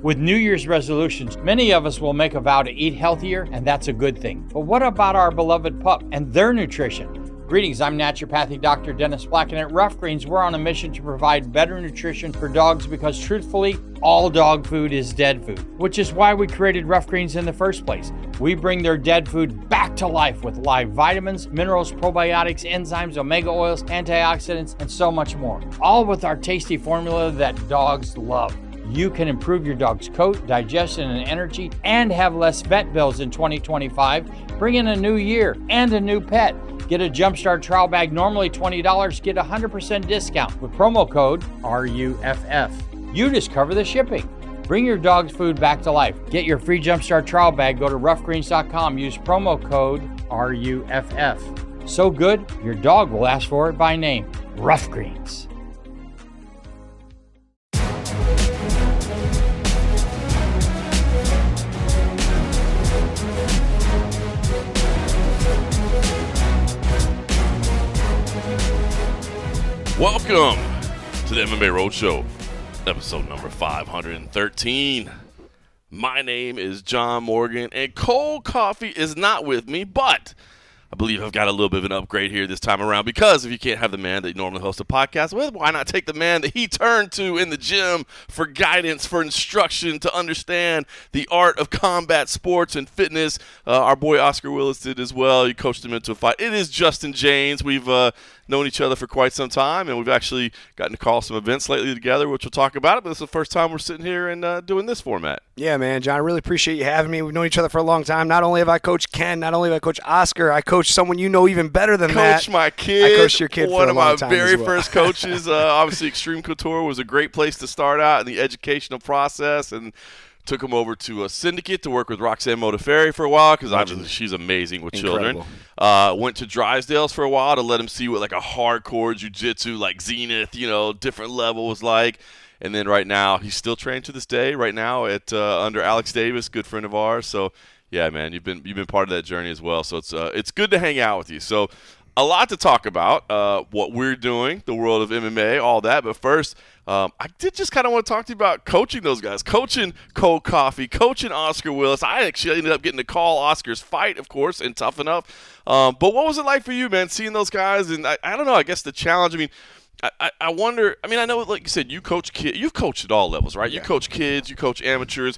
With New Year's resolutions, many of us will make a vow to eat healthier, and that's a good thing. But what about our beloved pup and their nutrition? Greetings, I'm naturopathic Dr. Dennis Black, and at Rough Greens, we're on a mission to provide better nutrition for dogs because, truthfully, all dog food is dead food, which is why we created Rough Greens in the first place. We bring their dead food back to life with live vitamins, minerals, probiotics, enzymes, omega oils, antioxidants, and so much more. All with our tasty formula that dogs love. You can improve your dog's coat, digestion, and energy, and have less vet bills in 2025. Bring in a new year and a new pet. Get a Jumpstart trial bag, normally $20. Get a 100% discount with promo code RUFF. You just cover the shipping. Bring your dog's food back to life. Get your free Jumpstart trial bag. Go to roughgreens.com. Use promo code RUFF. So good, your dog will ask for it by name. Rough Greens. Welcome to the MMA Roadshow, episode number 513. My name is John Morgan, and cold coffee is not with me, but I believe I've got a little bit of an upgrade here this time around, because if you can't have the man that you normally host a podcast with, why not take the man that he turned to in the gym for guidance, for instruction, to understand the art of combat sports and fitness. Our boy Oscar Willis did as well. He coached him into a fight. It is Justin Jaynes. We've known each other for quite some time, and we've actually gotten to call some events lately together, which we'll talk about it, but this is the first time we're sitting here and doing this format. Yeah, man, John, I really appreciate you having me. We've known each other for a long time. Not only have I coached Ken, not only have I coached Oscar, I coached someone you know even better than that. Coach my kid. I coached your kid for a long time. One of my very as well. first coaches. Obviously, Extreme Couture was a great place to start out in the educational process, and took him over to a Syndicate to work with Roxanne Modafferi for a while, because obviously she's amazing with children. Went to Drysdale's for a while to let him see what like a hardcore jiu-jitsu, like Zenith, different level was like. And then right now, he's still trained to this day right now at under Alex Davis, good friend of ours. So, yeah, man, you've been part of that journey as well. So it's good to hang out with you. So a lot to talk about, what we're doing, the world of MMA, all that. But first, I did just kind of want to talk to you about coaching those guys, coaching Cold Coffee, coaching Oscar Willis. I actually ended up getting to call Oscar's fight, of course, and Tough Enough. But what was it like for you, man, seeing those guys? And I don't know, I guess the challenge, I wonder, I know, like you said, you coach kids. You've coached at all levels, right? Yeah. You coach kids, you coach amateurs,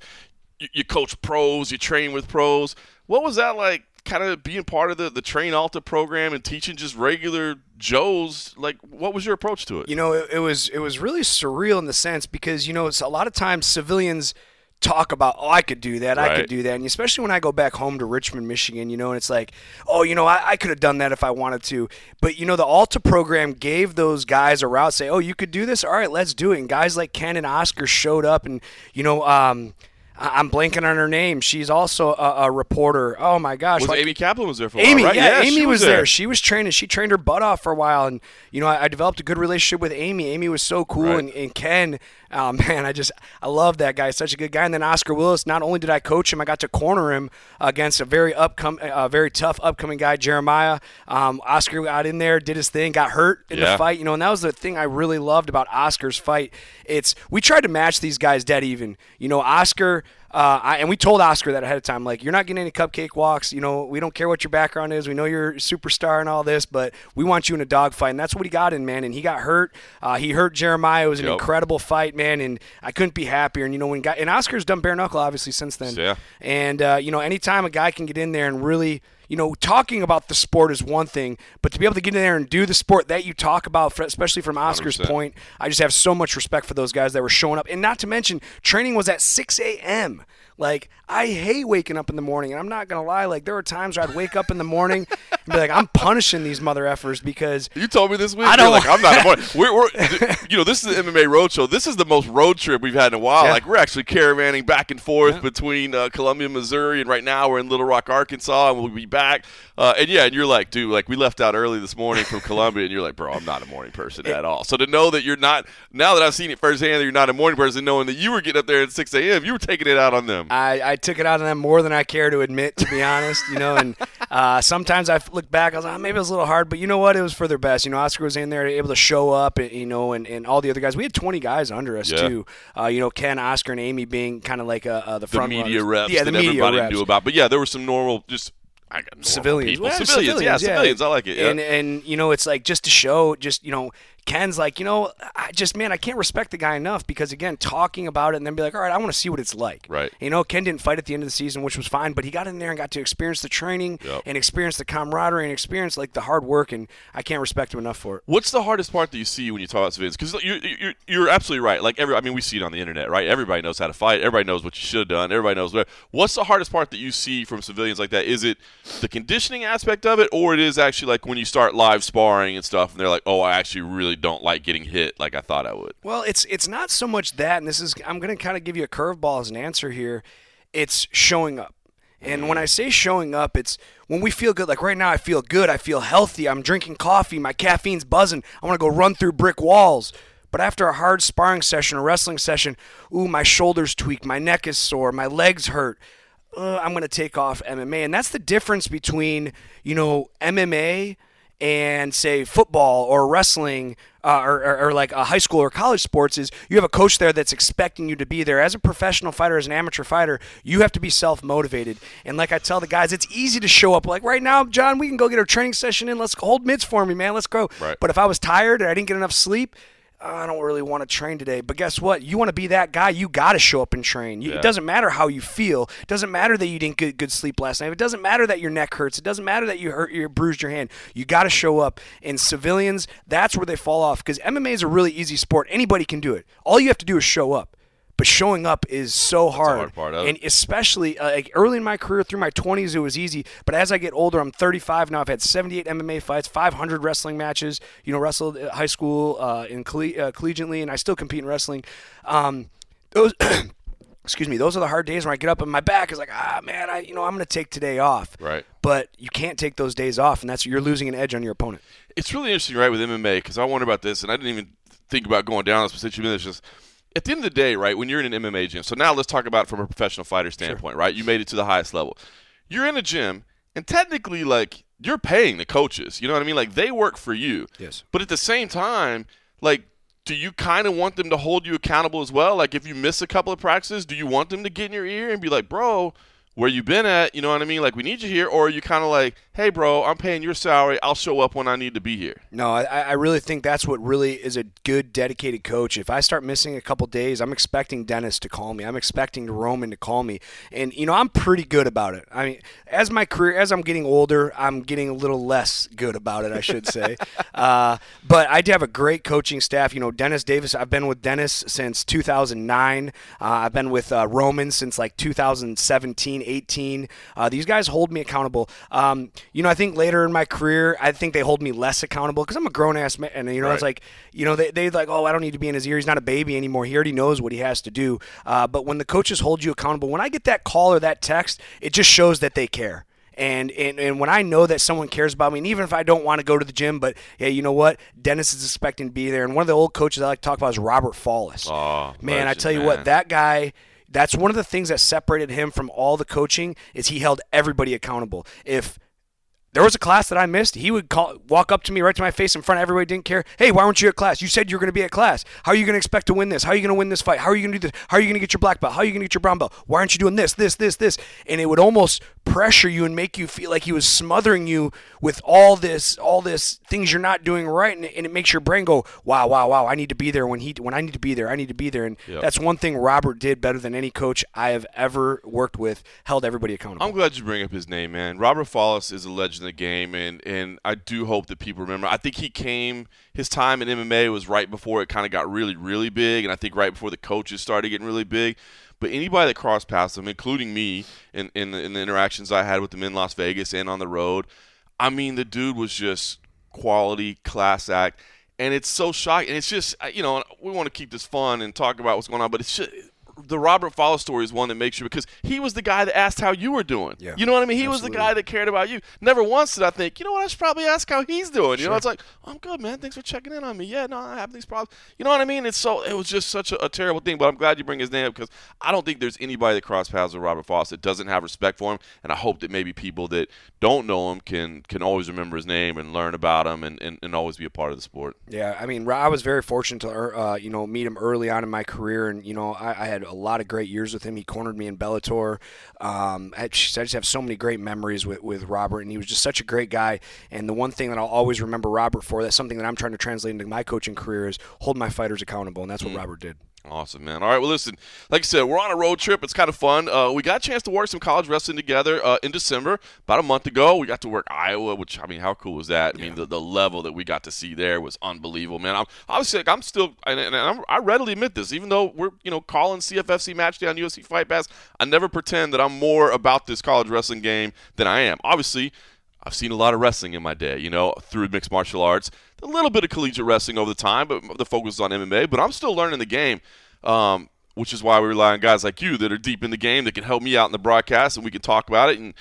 you coach pros, you train with pros. What was that like, kind of being part of the Train Alta program and teaching just regular Joes? Like, what was your approach to it? It was really surreal in the sense because, it's a lot of times civilians talk about, I could do that, I could do that. And especially when I go back home to Richmond, Michigan, and it's like, I could have done that if I wanted to. But, the Alta program gave those guys a route, say, you could do this? All right, let's do it. And guys like Ken and Oscar showed up, and, I'm blanking on her name. She's also a reporter. Oh, my gosh. Amy Kaplan was there for a while, right? Yeah, Amy was there. She was training. She trained her butt off for a while. And, I developed a good relationship with Amy. Amy was so cool. Right. And Ken, man, I love that guy. Such a good guy. And then Oscar Willis, not only did I coach him, I got to corner him against a very tough upcoming guy, Jeremiah. Oscar got in there, did his thing, got hurt in the fight. And that was the thing I really loved about Oscar's fight. We tried to match these guys dead even. Oscar, and we told Oscar that ahead of time, like, you're not getting any cupcake walks. We don't care what your background is. We know you're a superstar and all this, but we want you in a dogfight. And that's what he got in, man. And he got hurt. He hurt Jeremiah. It was an incredible fight, man. And I couldn't be happier. And, and Oscar's done bare knuckle, obviously, since then. Yeah. And, anytime a guy can get in there and really, talking about the sport is one thing, but to be able to get in there and do the sport that you talk about, especially from Oscar's 100%. Point, I just have so much respect for those guys that were showing up. And not to mention, training was at 6 a.m. Like, I hate waking up in the morning, and I'm not going to lie. Like, there were times where I'd wake up in the morning and be like, I'm punishing these mother effers because – You told me this week. You're like, I'm not – we're this is the MMA Roadshow. This is the most road trip we've had in a while. Yeah. Like, we're actually caravanning back and forth between Columbia, Missouri, and right now we're in Little Rock, Arkansas, and we'll be back. And you're like, dude, like we left out early this morning from Columbia, and you're like, bro, I'm not a morning person at all. So to know that you're not, now that I've seen it firsthand, that you're not a morning person, knowing that you were getting up there at 6 a.m., you were taking it out on them. I took it out on them more than I care to admit, to be honest. And sometimes I look back, I was like, maybe it was a little hard, but you know what? It was for their best. Oscar was in there, able to show up, and all the other guys. We had 20 guys under us too. Ken, Oscar, and Amy being kind of like the front media runners. reps that everybody knew about. But there were some normal, just civilians. People. Civilians. I like it. Yeah. And it's like just to show, Ken's like, I can't respect the guy enough because, again, talking about it and then be like, all right, I want to see what it's like. Right. Ken didn't fight at the end of the season, which was fine, but he got in there and got to experience the training and experience the camaraderie and experience, like, the hard work, and I can't respect him enough for it. What's the hardest part that you see when you talk about civilians? Because you're absolutely right. Like, we see it on the internet, right? Everybody knows how to fight. Everybody knows what you should have done. Everybody knows where. What's the hardest part that you see from civilians like that? Is it the conditioning aspect of it, or it is actually like when you start live sparring and stuff, and they're like, oh, I actually really don't like getting hit like I thought I would? Well, it's not so much that, and I'm going to kind of give you a curveball as an answer here. It's showing up. And when I say showing up, it's when we feel good. Like right now, I feel good. I feel healthy. I'm drinking coffee. My caffeine's buzzing. I want to go run through brick walls. But after a hard sparring session, a wrestling session, my shoulder's tweaked. My neck is sore. My legs hurt. I'm going to take off MMA. And that's the difference between, MMA and, say, football or wrestling or like a high school or college sports is you have a coach there that's expecting you to be there. As a professional fighter, as an amateur fighter, you have to be self-motivated. And like I tell the guys, it's easy to show up. Like right now, John, we can go get our training session in. Let's hold mitts for me, man. Let's go. Right. But if I was tired and I didn't get enough sleep, I don't really want to train today. But guess what? You want to be that guy, you got to show up and train. It doesn't matter how you feel. It doesn't matter that you didn't get good sleep last night. It doesn't matter that your neck hurts. It doesn't matter that you bruised your hand. You got to show up. And civilians, that's where they fall off because MMA is a really easy sport. Anybody can do it. All you have to do is show up. But showing up is so hard. That's the hard part of it. And especially like early in my career, through my 20s, it was easy. But as I get older, I'm 35 now. I've had 78 MMA fights, 500 wrestling matches. Wrestled at high school collegiately, and I still compete in wrestling. Those are the hard days when I get up and my back is like, man, I'm going to take today off. Right. But you can't take those days off, and you're losing an edge on your opponent. It's really interesting, right, with MMA, because I wonder about this, and I didn't even think about going down this potential. It's just, at the end of the day, right, when you're in an MMA gym, so now let's talk about it from a professional fighter standpoint, right? You made it to the highest level. You're in a gym, and technically, like, you're paying the coaches. You know what I mean? Like, they work for you. Yes. But at the same time, like, do you kind of want them to hold you accountable as well? Like, if you miss a couple of practices, do you want them to get in your ear and be like, bro, where you been at? You know what I mean? Like, we need you here. Or are you kind of like, hey, bro, I'm paying your salary. I'll show up when I need to be here. No, I really think that's what really is a good, dedicated coach. If I start missing a couple days, I'm expecting Dennis to call me. I'm expecting Roman to call me. And, I'm pretty good about it. I mean, as I'm getting older, I'm getting a little less good about it, I should say. But I do have a great coaching staff. Dennis Davis, I've been with Dennis since 2009. I've been with Roman since like 2017, 18. These guys hold me accountable. I think later in my career, I think they hold me less accountable because I'm a grown-ass man. And, right. It's like, they like, oh, I don't need to be in his ear. He's not a baby anymore. He already knows what he has to do. But when the coaches hold you accountable, when I get that call or that text, it just shows that they care. And when I know that someone cares about me, and even if I don't want to go to the gym, but hey, you know what? Dennis is expecting to be there. And one of the old coaches I like to talk about is Robert Fallis. Oh, man, I tell you what, that guy – that's one of the things that separated him from all the coaching is he held everybody accountable. If there was a class that I missed, he would walk up to me right to my face in front of everybody, didn't care. Hey, why weren't you at class? You said you were going to be at class. How are you going to expect to win this? How are you going to win this fight? How are you going to do this? How are you going to get your black belt? How are you going to get your brown belt? Why aren't you doing this? And it would almost pressure you and make you feel like he was smothering you with all this things you're not doing right, and it makes your brain go, wow, I need to be there when I need to be there. And That's one thing Robert did better than any coach I have ever worked with, held everybody accountable. I'm glad you bring up his name, man. Robert Fallis is a legend of the game, and I do hope that people remember. I think his time in MMA was right before it kind of got really, really big, and I think right before the coaches started getting really big. But anybody that crossed past him, including me in the interactions I had with him in Las Vegas and on the road, I mean, the dude was just quality, class act. And it's so shocking. And it's just, we want to keep this fun and talk about what's going on, but it's just the Robert Fowler story is one that makes you, because he was the guy that asked how you were doing. Yeah. You know what I mean? He Absolutely. was the guy that cared about you. Never once did I think, you know what, I should probably ask how he's doing. You know, it's like, I'm good, man. Thanks for checking in on me. Yeah, no, I have these problems. You know what I mean? It was just such a terrible thing. But I'm glad you bring his name up, because I don't think there's anybody that cross paths with Robert Fowler that doesn't have respect for him. And I hope that maybe people that don't know him can always remember his name and learn about him and always be a part of the sport. Yeah, I mean, I was very fortunate to meet him early on in my career, and I had a lot of great years with him. He cornered me in Bellator. I just have so many great memories with Robert, and he was just such a great guy. And the one thing that I'll always remember Robert for, that's something that I'm trying to translate into my coaching career, is hold my fighters accountable, and that's what Robert did. Awesome, man. All right, well, listen, like I said, we're on a road trip. It's kind of fun. We got a chance to work some college wrestling together in December. About a month ago, we got to work Iowa, which, I mean, how cool was that? I mean, the level that we got to see there was unbelievable, man. I'm still, I readily admit this, even though we're, calling CFFC Match Day on UFC Fight Pass, I never pretend that I'm more about this college wrestling game than I am. Obviously, I've seen a lot of wrestling in my day, through mixed martial arts. A little bit of collegiate wrestling over the time, but the focus is on MMA. But I'm still learning the game, which is why we rely on guys like you that are deep in the game that can help me out in the broadcast, and we can talk about it. And,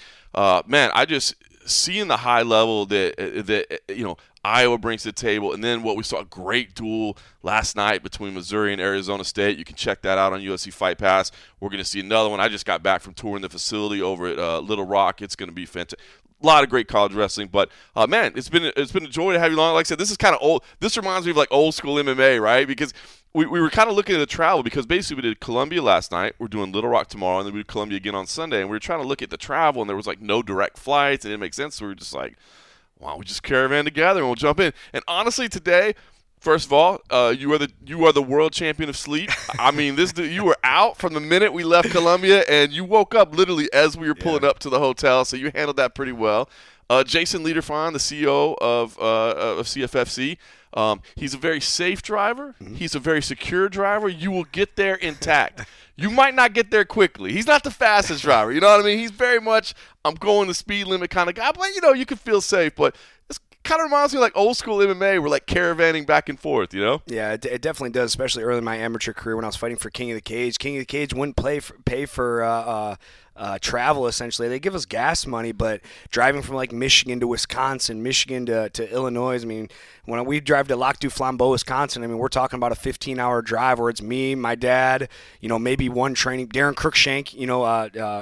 man, I just seeing the high level that Iowa brings to the table, and then what we saw, a great duel last night between Missouri and Arizona State. You can check that out on UFC Fight Pass. We're going to see another one. I just got back from touring the facility over at Little Rock. It's going to be fantastic. A lot of great college wrestling, but man, it's been a joy to have you along. Like I said, this is kind of old. This reminds me of like old school MMA, right? Because we were kind of looking at the travel, because basically we did Columbia last night. We're doing Little Rock tomorrow, and then we do Columbia again on Sunday. And we were trying to look at the travel, and there was like no direct flights, and it didn't make sense. So we were just like, why don't we just caravan together and we'll jump in? And honestly, today, first of all, you are the world champion of sleep. I mean, you were out from the minute we left Columbia, and you woke up literally as we were pulling up to the hotel. So you handled that pretty well. Jason Liederfahn, the CEO of CFFC, he's a very safe driver. Mm-hmm. He's a very secure driver. You will get there intact. You might not get there quickly. He's not the fastest driver. You know what I mean? He's very much, I'm going the speed limit kind of guy. But, you can feel safe. But it's kind of reminds me of like old school MMA. We're like caravanning back and forth, Yeah, it definitely does, especially early in my amateur career when I was fighting for King of the Cage. King of the Cage wouldn't pay for travel, essentially. They give us gas money, but driving from like Michigan to Wisconsin, Michigan to Illinois, I mean, when we drive to Lac du Flambeau, Wisconsin, I mean, we're talking about a 15-hour drive where it's me, my dad, maybe one training. Darren Cruikshank,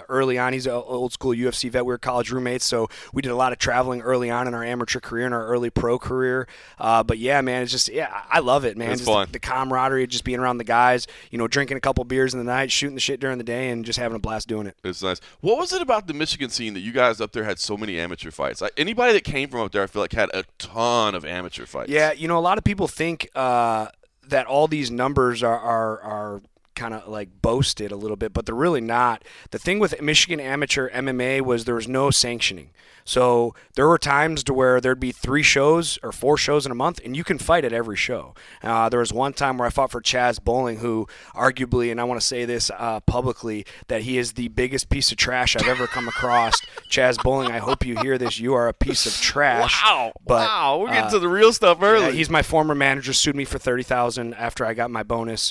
early on, he's an old school UFC vet. We were college roommates, so we did a lot of traveling early on in our amateur career and our early pro career. But yeah, man, it's just, I love it, man. It's just fun. The camaraderie, just being around the guys, drinking a couple beers in the night, shooting the shit during the day, and just having a blast doing it. It's nice. What was it about the Michigan scene that you guys up there had so many amateur fights? Like, anybody that came from up there, I feel like, had a ton of amateur fights. Yeah, a lot of people think that all these numbers are kind of like boasted a little bit, but they're really not. The thing with Michigan amateur MMA was there was no sanctioning. So there were times to where there'd be 3 shows or 4 shows in a month, and you can fight at every show. There was one time where I fought for Chaz Bowling, who arguably, and I want to say this publicly, that he is the biggest piece of trash I've ever come across. Chaz Bowling, I hope you hear this. You are a piece of trash. Wow, we're getting to the real stuff early. Yeah, he's my former manager, sued me for $30,000 after I got my bonus.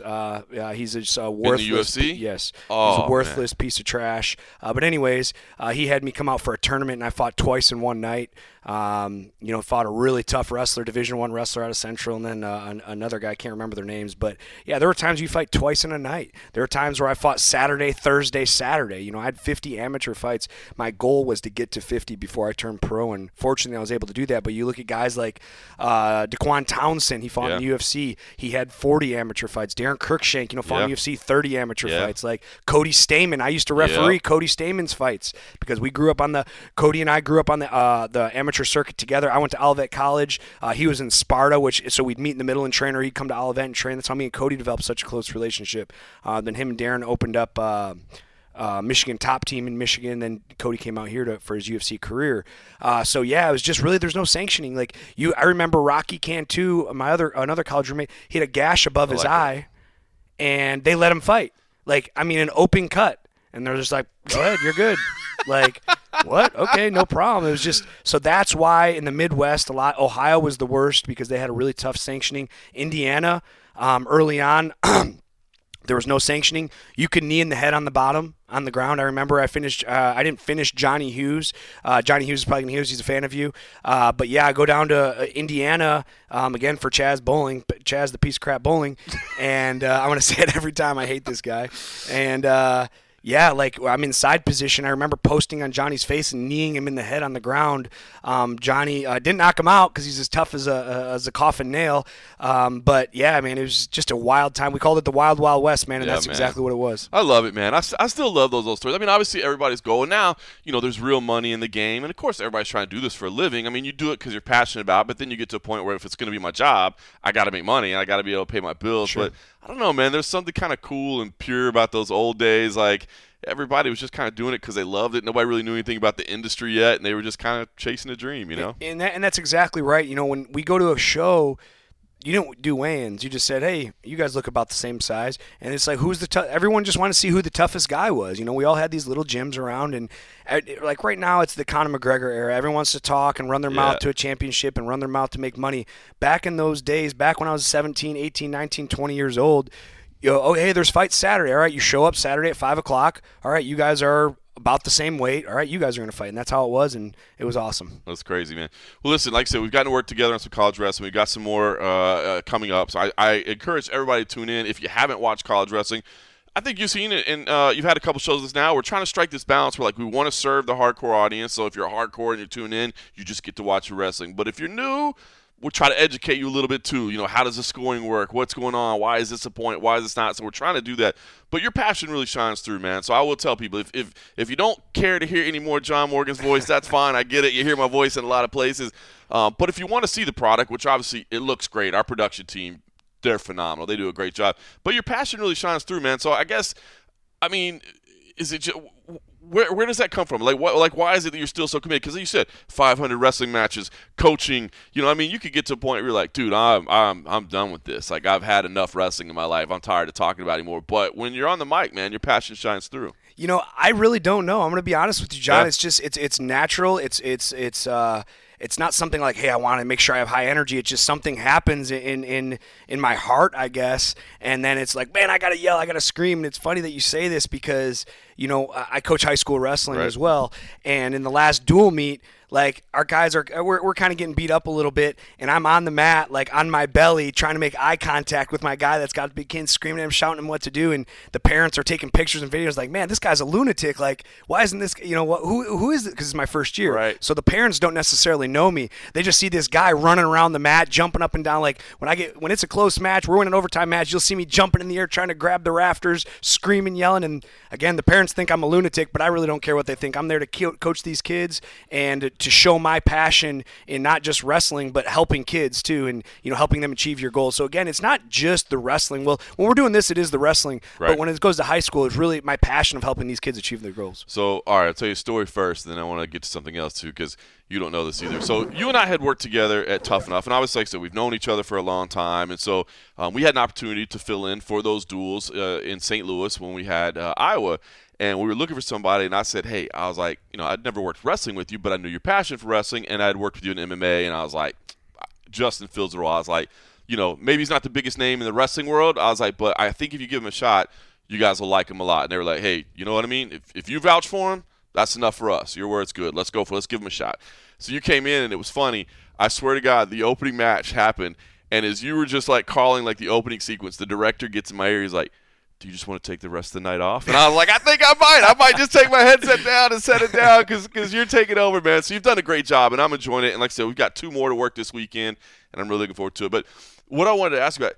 He's just a worthless. In the UFC? Yes. Oh, he's a worthless piece of trash. But anyways, he had me come out for a tournament, and I fought twice in one night. Fought a really tough wrestler, Division I wrestler out of Central, and then another guy, I can't remember their names. But, yeah, there were times you fight twice in a night. There were times where I fought Saturday, Thursday, Saturday. I had 50 amateur fights. My goal was to get to 50 before I turned pro, and fortunately I was able to do that. But you look at guys like Daquan Townsend, he fought in the UFC. He had 40 amateur fights. Darren Cruikshank, fought in the UFC, 30 amateur fights. Like Cody Stamen, I used to referee Cody Stamen's fights because Cody and I grew up on the amateur circuit together. I went to Olivet College. He was in Sparta, so we'd meet in the middle and train, or he'd come to Olivet and train. That's how me and Cody developed such a close relationship. Then him and Darren opened up Michigan Top Team in Michigan. Then Cody came out here for his UFC career. So yeah, it was just really, there's no sanctioning. Like I remember Rocky Cantu, another college roommate, he had a gash above his eye, and they let him fight. An open cut. And they're just like, go ahead, you're good. Like, what? Okay, no problem. It was just, so that's why in the Midwest, Ohio was the worst because they had a really tough sanctioning. Indiana, early on, there was no sanctioning. You could knee in the head on the bottom, on the ground. I remember I didn't finish Johnny Hughes. Johnny Hughes is probably going to hear this. He's a fan of you. But yeah, I go down to Indiana, again for Chaz Bowling, Chaz the piece of crap bowling. And I'm going to say it every time. I hate this guy. And yeah, like I'm in side position. I remember posting on Johnny's face and kneeing him in the head on the ground. Johnny didn't knock him out because he's as tough as a coffin nail. But yeah, man, it was just a wild time. We called it the Wild Wild West, man, and that's exactly what it was. I love it, man. I still love those stories. I mean, obviously everybody's going now. There's real money in the game, and of course everybody's trying to do this for a living. I mean, you do it because you're passionate about it, but then you get to a point where if it's going to be my job, I got to make money and I got to be able to pay my bills. Sure. But I don't know, man. There's something kind of cool and pure about those old days, like. Everybody was just kind of doing it because they loved it. Nobody really knew anything about the industry yet, and they were just kind of chasing a dream, And that's exactly right. When we go to a show, you don't do weigh-ins. You just said, hey, you guys look about the same size. And it's like, who's the everyone just wanted to see who the toughest guy was. We all had these little gyms around. And like right now, it's the Conor McGregor era. Everyone wants to talk and run their mouth to a championship and run their mouth to make money. Back in those days, back when I was 17, 18, 19, 20 years old, hey, there's fights Saturday. All right, you show up Saturday at 5 o'clock. All right, you guys are about the same weight. All right, you guys are going to fight. And that's how it was, and it was awesome. That's crazy, man. Well, listen, like I said, we've gotten to work together on some college wrestling. We've got some more coming up. So I encourage everybody to tune in. If you haven't watched college wrestling, I think you've seen it, and you've had a couple shows this now. We're trying to strike this balance where, we want to serve the hardcore audience. So if you're hardcore and you're tuning in, you just get to watch the wrestling. But if you're new, we'll try to educate you a little bit too. How does the scoring work? What's going on? Why is this a point? Why is this not? So we're trying to do that. But your passion really shines through, man. So I will tell people, if you don't care to hear any more John Morgan's voice, that's fine. I get it. You hear my voice in a lot of places. But if you want to see the product, which obviously it looks great, our production team, they're phenomenal. They do a great job. But your passion really shines through, man. So I guess, is it just – Where does that come from? Why is it that you're still so committed? Because you said 500 wrestling matches, coaching. You could get to a point where you're like, dude, I'm done with this. I've had enough wrestling in my life. I'm tired of talking about it anymore. But when you're on the mic, man, your passion shines through. I really don't know. I'm going to be honest with you, John. Yeah. It's just it's natural. It's not something like, hey, I want to make sure I have high energy. It's just something happens in my heart, I guess. And then it's like, man, I got to yell, I got to scream. And it's funny that you say this because, I coach high school wrestling as well. And in the last dual meet, our guys we're kind of getting beat up a little bit, and I'm on the mat, on my belly, trying to make eye contact with my guy that's got big kids, screaming at him, shouting at him what to do, and the parents are taking pictures and videos man, this guy's a lunatic. Why isn't this, who is it? Because it's my first year. Right. So the parents don't necessarily know me. They just see this guy running around the mat, jumping up and down. When it's a close match, we're in an overtime match, you'll see me jumping in the air, trying to grab the rafters, screaming, yelling, and again, the parents think I'm a lunatic, but I really don't care what they think. I'm there to coach these kids and to show my passion in not just wrestling, but helping kids too, and helping them achieve your goals. So again, it's not just the wrestling. Well, when we're doing this, it is the wrestling. Right. But when it goes to high school, it's really my passion of helping these kids achieve their goals. So, all right, I'll tell you a story first, and then I want to get to something else too, because you don't know this either. So you and I had worked together at Tough Enough, and obviously, like I said, we've known each other for a long time, and so we had an opportunity to fill in for those duels in St. Louis when we had Iowa. And we were looking for somebody, and I said, hey, I was like, I'd never worked wrestling with you, but I knew your passion for wrestling, and I'd worked with you in MMA, and I was like, Justin fills the role. I was like, maybe he's not the biggest name in the wrestling world. I was like, but I think if you give him a shot, you guys will like him a lot. And they were like, hey, you know what I mean? If you vouch for him, that's enough for us. Your word's good. Let's go for it. Let's give him a shot. So you came in, and it was funny. I swear to God, the opening match happened, and as you were just calling the opening sequence, the director gets in my ear. He's like, do you just want to take the rest of the night off? And I was like, I think I might. I might just take my headset down and set it down because you're taking over, man. So you've done a great job, and I'm enjoying it. And like I said, we've got 2 more to work this weekend, and I'm really looking forward to it. But what I wanted to ask you about,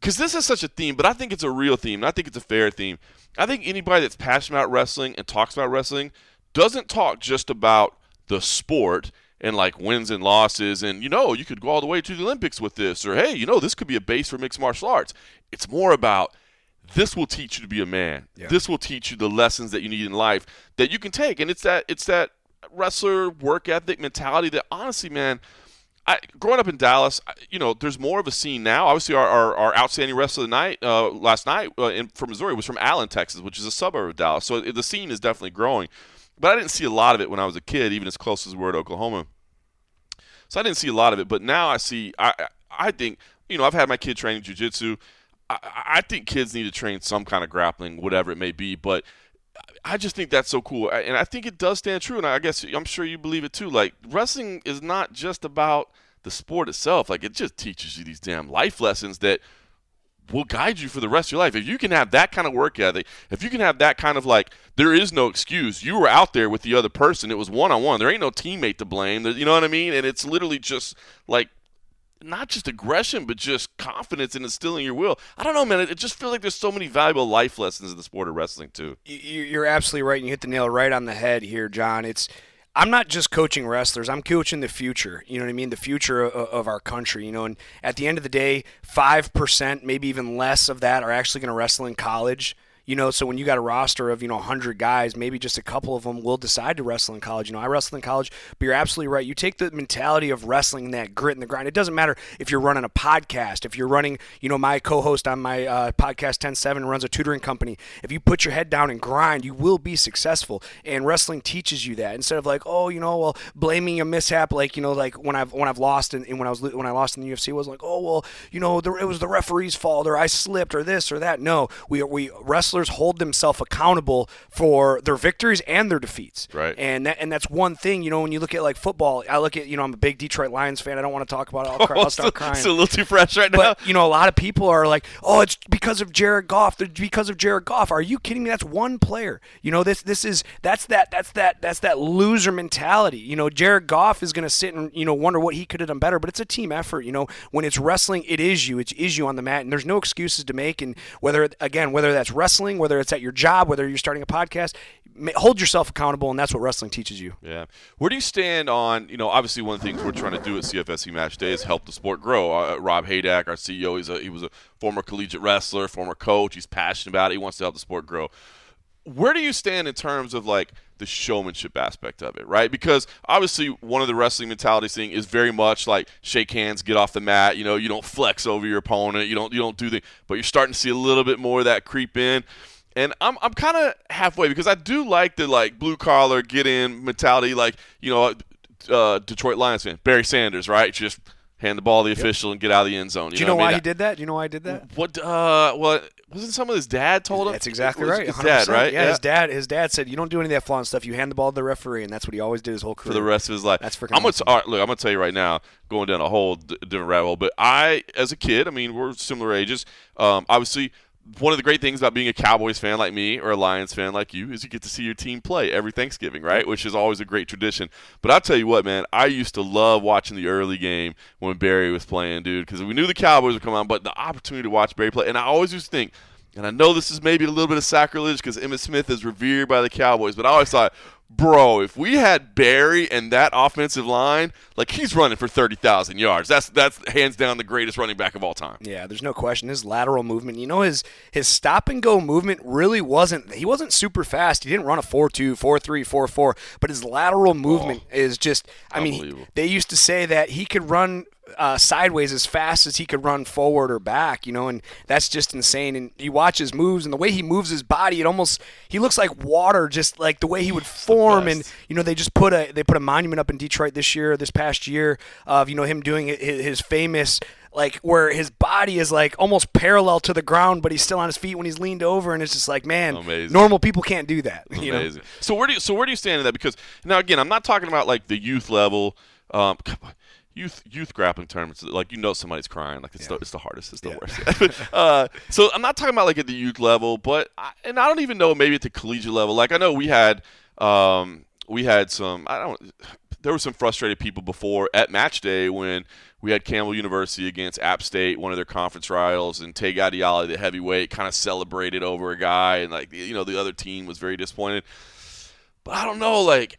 because this is such a theme, but I think it's a real theme, and I think it's a fair theme. I think anybody that's passionate about wrestling and talks about wrestling doesn't talk just about the sport and wins and losses and, you could go all the way to the Olympics with this, or, hey, this could be a base for mixed martial arts. It's more about, this will teach you to be a man. Yeah. This will teach you the lessons that you need in life that you can take. And it's that wrestler work ethic mentality that, honestly, man, growing up in Dallas, there's more of a scene now. Obviously, our outstanding wrestler of the night, last night from Missouri was from Allen, Texas, which is a suburb of Dallas. So the scene is definitely growing. But I didn't see a lot of it when I was a kid, even as close as we were to Oklahoma. So I didn't see a lot of it. But now I see, I think, I've had my kid training jiu-jitsu. I think kids need to train some kind of grappling, whatever it may be, but I just think that's so cool. And I think it does stand true, and I guess I'm sure you believe it too. Like, wrestling is not just about the sport itself. Like, it just teaches you these damn life lessons that will guide you for the rest of your life. If you can have that kind of work ethic, if you can have that kind of, like, there is no excuse. You were out there with the other person. It was one-on-one. There ain't no teammate to blame. You know what I mean? And it's literally just, like, not just aggression, but just confidence and instilling your will. I don't know, man. It just feels like there's so many valuable life lessons in the sport of wrestling, too. You're absolutely right. And you hit the nail right on the head here, John. I'm not just coaching wrestlers. I'm coaching the future. You know what I mean? The future of our country. You know, and at the end of the day, 5%, maybe even less of that are actually going to wrestle in college. You know, so when you got a roster of, 100 guys, maybe just a couple of them will decide to wrestle in college. I wrestled in college, but you're absolutely right. You take the mentality of wrestling and that grit and the grind. It doesn't matter if you're running a podcast, if you're running, my co-host on my podcast 10-7 runs a tutoring company. If you put your head down and grind, you will be successful. And wrestling teaches you that. Instead of like, blaming a mishap, like when I've lost and when I lost in the UFC, it was like, it was the referee's fault, or I slipped, or this or that. No, we wrestlers hold themselves accountable for their victories and their defeats. Right. And that's one thing, when you look at like football, I look at, I'm a big Detroit Lions fan. I don't want to talk about it. I'll start crying. It's a little too fresh right now. But, a lot of people are like, oh, it's because of Jared Goff. It's because of Jared Goff. Are you kidding me? That's one player. That's that loser mentality. Jared Goff is going to sit and, wonder what he could have done better, but it's a team effort. When it's wrestling, it is you on the mat, and there's no excuses to make. And whether that's wrestling, whether it's at your job, whether you're starting a podcast, hold yourself accountable, and that's what wrestling teaches you. Yeah. Where do you stand on, obviously one of the things we're trying to do at CFFC Match Day is help the sport grow. Rob Haydack, our CEO, he was a former collegiate wrestler, former coach. He's passionate about it. He wants to help the sport grow. Where do you stand in terms of, like, the showmanship aspect of it, right? Because obviously one of the wrestling mentalities thing is very much like shake hands, get off the mat. You don't flex over your opponent. You don't do the. But you're starting to see a little bit more of that creep in. And I'm kind of halfway, because I do like the, like, blue collar get in mentality, like, Detroit Lions fan, Barry Sanders, right? Just hand the ball to the official and get out of the end zone. Do you know why he did that? Do you know why I did that? What? Wasn't some of his dad told him? That's exactly right. His dad, right? Yeah, his dad said, you don't do any of that flaunting stuff. You hand the ball to the referee, and that's what he always did his whole career. For the rest of his life. That's freaking awesome. All right, look, I'm going to tell you right now, going down a whole different rabbit hole, but I, as a kid, we're similar ages, obviously, one of the great things about being a Cowboys fan like me or a Lions fan like you is you get to see your team play every Thanksgiving, right? Which is always a great tradition. But I'll tell you what, man, I used to love watching the early game when Barry was playing, dude, because we knew the Cowboys would come on, but the opportunity to watch Barry play, and I always used to think, and I know this is maybe a little bit of sacrilege because Emmitt Smith is revered by the Cowboys, but I always thought, bro, if we had Barry and that offensive line, like, he's running for 30,000 yards. That's hands down the greatest running back of all time. Yeah, there's no question. His lateral movement, his stop and go movement really he wasn't super fast. He didn't run a 4.2, 4.3, 4.4, but his lateral movement is just, they used to say that he could run sideways as fast as he could run forward or back, and that's just insane. And you watch his moves and the way he moves his body, he looks like water, just like the way he would form. And they just put a monument up in Detroit this past year of him doing his famous, like, where his body is like almost parallel to the ground, but he's still on his feet when he's leaned over, and it's just like, man, amazing. Normal people can't do that. Amazing. So where do you stand in that? Because now again, I'm not talking about like the youth level. Youth grappling tournaments, like, somebody's crying, like, it's the hardest, it's the worst. So I'm not talking about like at the youth level, but I don't even know, maybe at the collegiate level. Like, I know we had some, there were some frustrated people before at match day when we had Campbell University against App State, one of their conference rivals, and Tay Gadiali, the heavyweight, kind of celebrated over a guy, and like, the other team was very disappointed. But I don't know, like,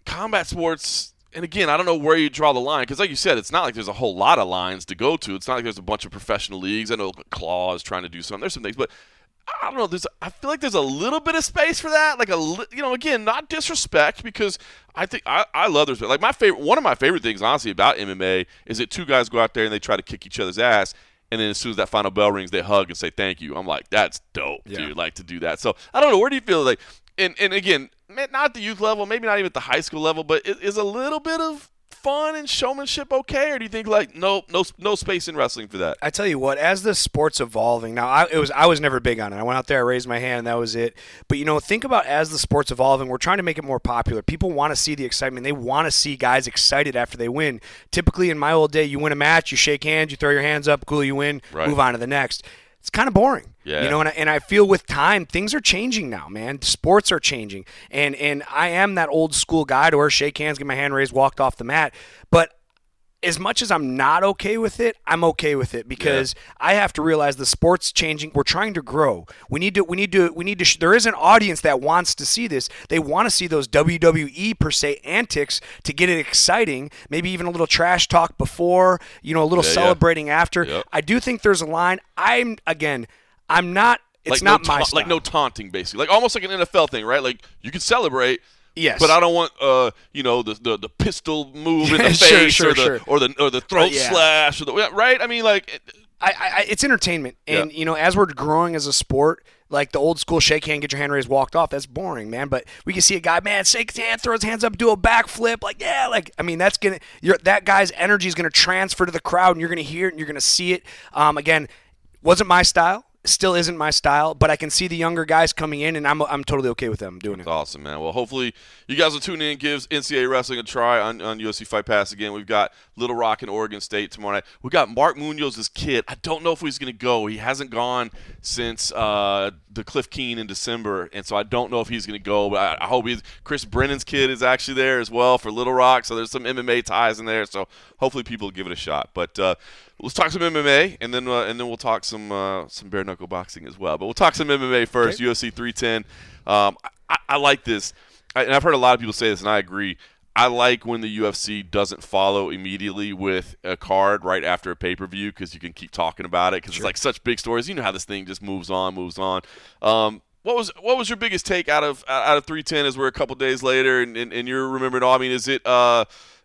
combat sports. And again, I don't know where you draw the line, because like you said, it's not like there's a whole lot of lines to go to. It's not like there's a bunch of professional leagues. I know Claw is trying to do something. There's some things, but I don't know. I feel like there's a little bit of space for that. Like, again, not disrespect, because I think I love the respect. Like, one of my favorite things, honestly, about MMA is that two guys go out there and they try to kick each other's ass, and then as soon as that final bell rings, they hug and say thank you. I'm like, that's dope, dude. Like, to do that. So I don't know. Where do you feel like? And again, not at the youth level, maybe not even at the high school level, but is a little bit of fun and showmanship okay, or do you think like no space in wrestling for that? I tell you what, as the sport's evolving now, I was never big on it. I went out there, I raised my hand, and that was it. But think about as the sport's evolving, we're trying to make it more popular. People want to see the excitement. They want to see guys excited after they win. Typically, in my old day, you win a match, you shake hands, you throw your hands up, cool, you win, move on to the next. It's kind of boring. Yeah. And I feel with time, things are changing now, man. Sports are changing. And I am that old school guy to where shake hands, get my hand raised, walked off the mat. But as much as I'm not okay with it, I'm okay with it because I have to realize the sport's changing. We're trying to grow. We need to. There is an audience that wants to see this. They want to see those WWE per se antics to get it exciting. Maybe even a little trash talk before, a little celebrating after. Yep. I do think there's a line. I'm not. It's not my style. Like no taunting, basically. Like almost like an NFL thing, right? Like you can celebrate. Yes, but I don't want the pistol move in the face or the throat slash right. I mean, like it's entertainment, and as we're growing as a sport, like the old school shake hand, get your hand raised, walked off. That's boring, man. But we can see a guy, man, shake his hand, throw his hands up, do a backflip, that's that guy's energy is gonna transfer to the crowd, and you're gonna hear it and you're gonna see it. Again, wasn't my style. Still isn't my style, but I can see the younger guys coming in, and I'm totally okay with them doing it. That's awesome, man. Well, hopefully you guys will tune in, gives NCAA Wrestling a try on UFC Fight Pass again. We've got Little Rock and Oregon State tomorrow night. We've got Mark Munoz's kid. I don't know if he's going to go. He hasn't gone since the Cliff Keen in December, and so I don't know if he's going to go, but I hope he's – Chris Brennan's kid is actually there as well for Little Rock, so there's some MMA ties in there, so hopefully people will give it a shot. But let's talk some MMA, and then we'll talk some bare knuckle boxing as well. But we'll talk some MMA first. Okay. UFC 310. I like this, and I've heard a lot of people say this, and I agree. I like when the UFC doesn't follow immediately with a card right after a pay-per-view because you can keep talking about it because it's like such big stories. You know how this thing just moves on. What was your biggest take out of 310 as we're a couple days later and you're remembering all? I mean, is it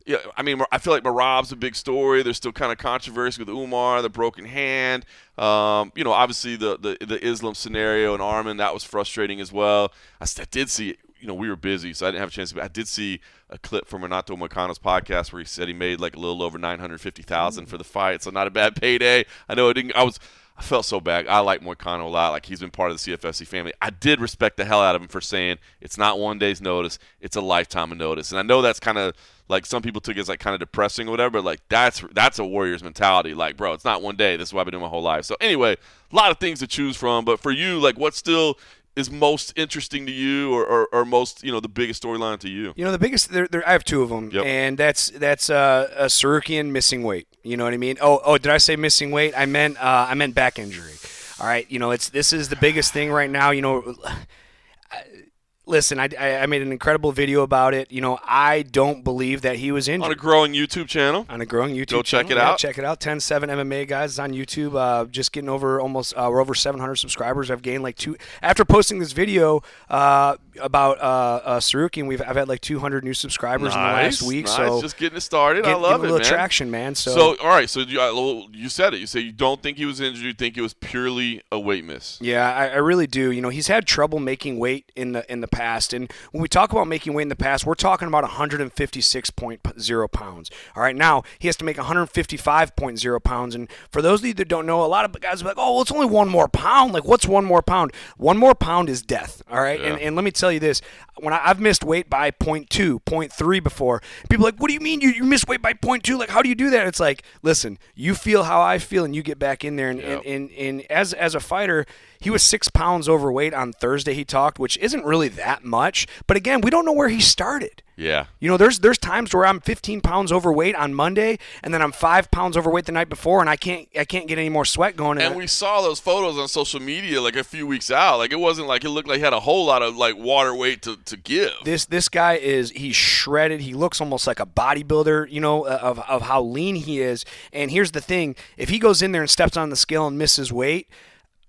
yeah, I mean, I feel like Marab's a big story. There's still kind of controversy with Umar, the broken hand. Obviously the Islam scenario and Arman, that was frustrating as well. I did see, we were busy, so I didn't have a chance. But I did see a clip from Renato Moicano's podcast where he said he made like a little over $950,000 for the fight, so not a bad payday. I know it didn't. I felt so bad. I like Moicano a lot. Like, he's been part of the CFFC family. I did respect the hell out of him for saying it's not one day's notice, it's a lifetime of notice. And I know that's kind of like some people took it as like kind of depressing or whatever, but like that's a Warriors mentality. Like, bro, it's not one day. This is what I've been doing my whole life. So anyway, a lot of things to choose from. But for you, like, what still is most interesting to you or most, the biggest storyline to you? The biggest, I have two of them, and that's Sarukian missing weight. You know what I mean? Oh, did I say missing weight? I meant back injury. All right, this is the biggest thing right now. Listen, I made an incredible video about it. I don't believe that he was injured. On a growing YouTube channel. Go check it out. Yeah, check it out. 10-7 MMA, guys. It's on YouTube. Just getting over we're over 700 subscribers. I've gained like two. After posting this video about Sarukian, I've had like 200 new subscribers in the last week. Nice. So just getting it started. I love it, a little man. traction, man. So all right. So you said it. You say you don't think he was injured. You think it was purely a weight miss. Yeah, I really do. He's had trouble making weight in the past, and when we talk about making weight in the past, we're talking about 156.0 pounds. All right, now he has to make 155.0 pounds, and for those of you that don't know, a lot of guys are like, oh, well, it's only one more pound. Like, what's one more pound? One more pound is death. All right, yeah. And let me tell you this: when I've missed weight by 0.2, 0.3 before, people are like, what do you mean you missed weight by 0.2? Like, how do you do that? It's like, listen, you feel how I feel, and you get back in there, and as a fighter. He was 6 pounds overweight on Thursday, he talked, which isn't really that much. But again, we don't know where he started. Yeah. There's times where I'm 15 pounds overweight on Monday, and then I'm 5 pounds overweight the night before, and I can't get any more sweat going. And we saw those photos on social media like a few weeks out. Like, it wasn't like it looked like he had a whole lot of like water weight to give. This guy he's shredded. He looks almost like a bodybuilder, of how lean he is. And here's the thing: if he goes in there and steps on the scale and misses weight,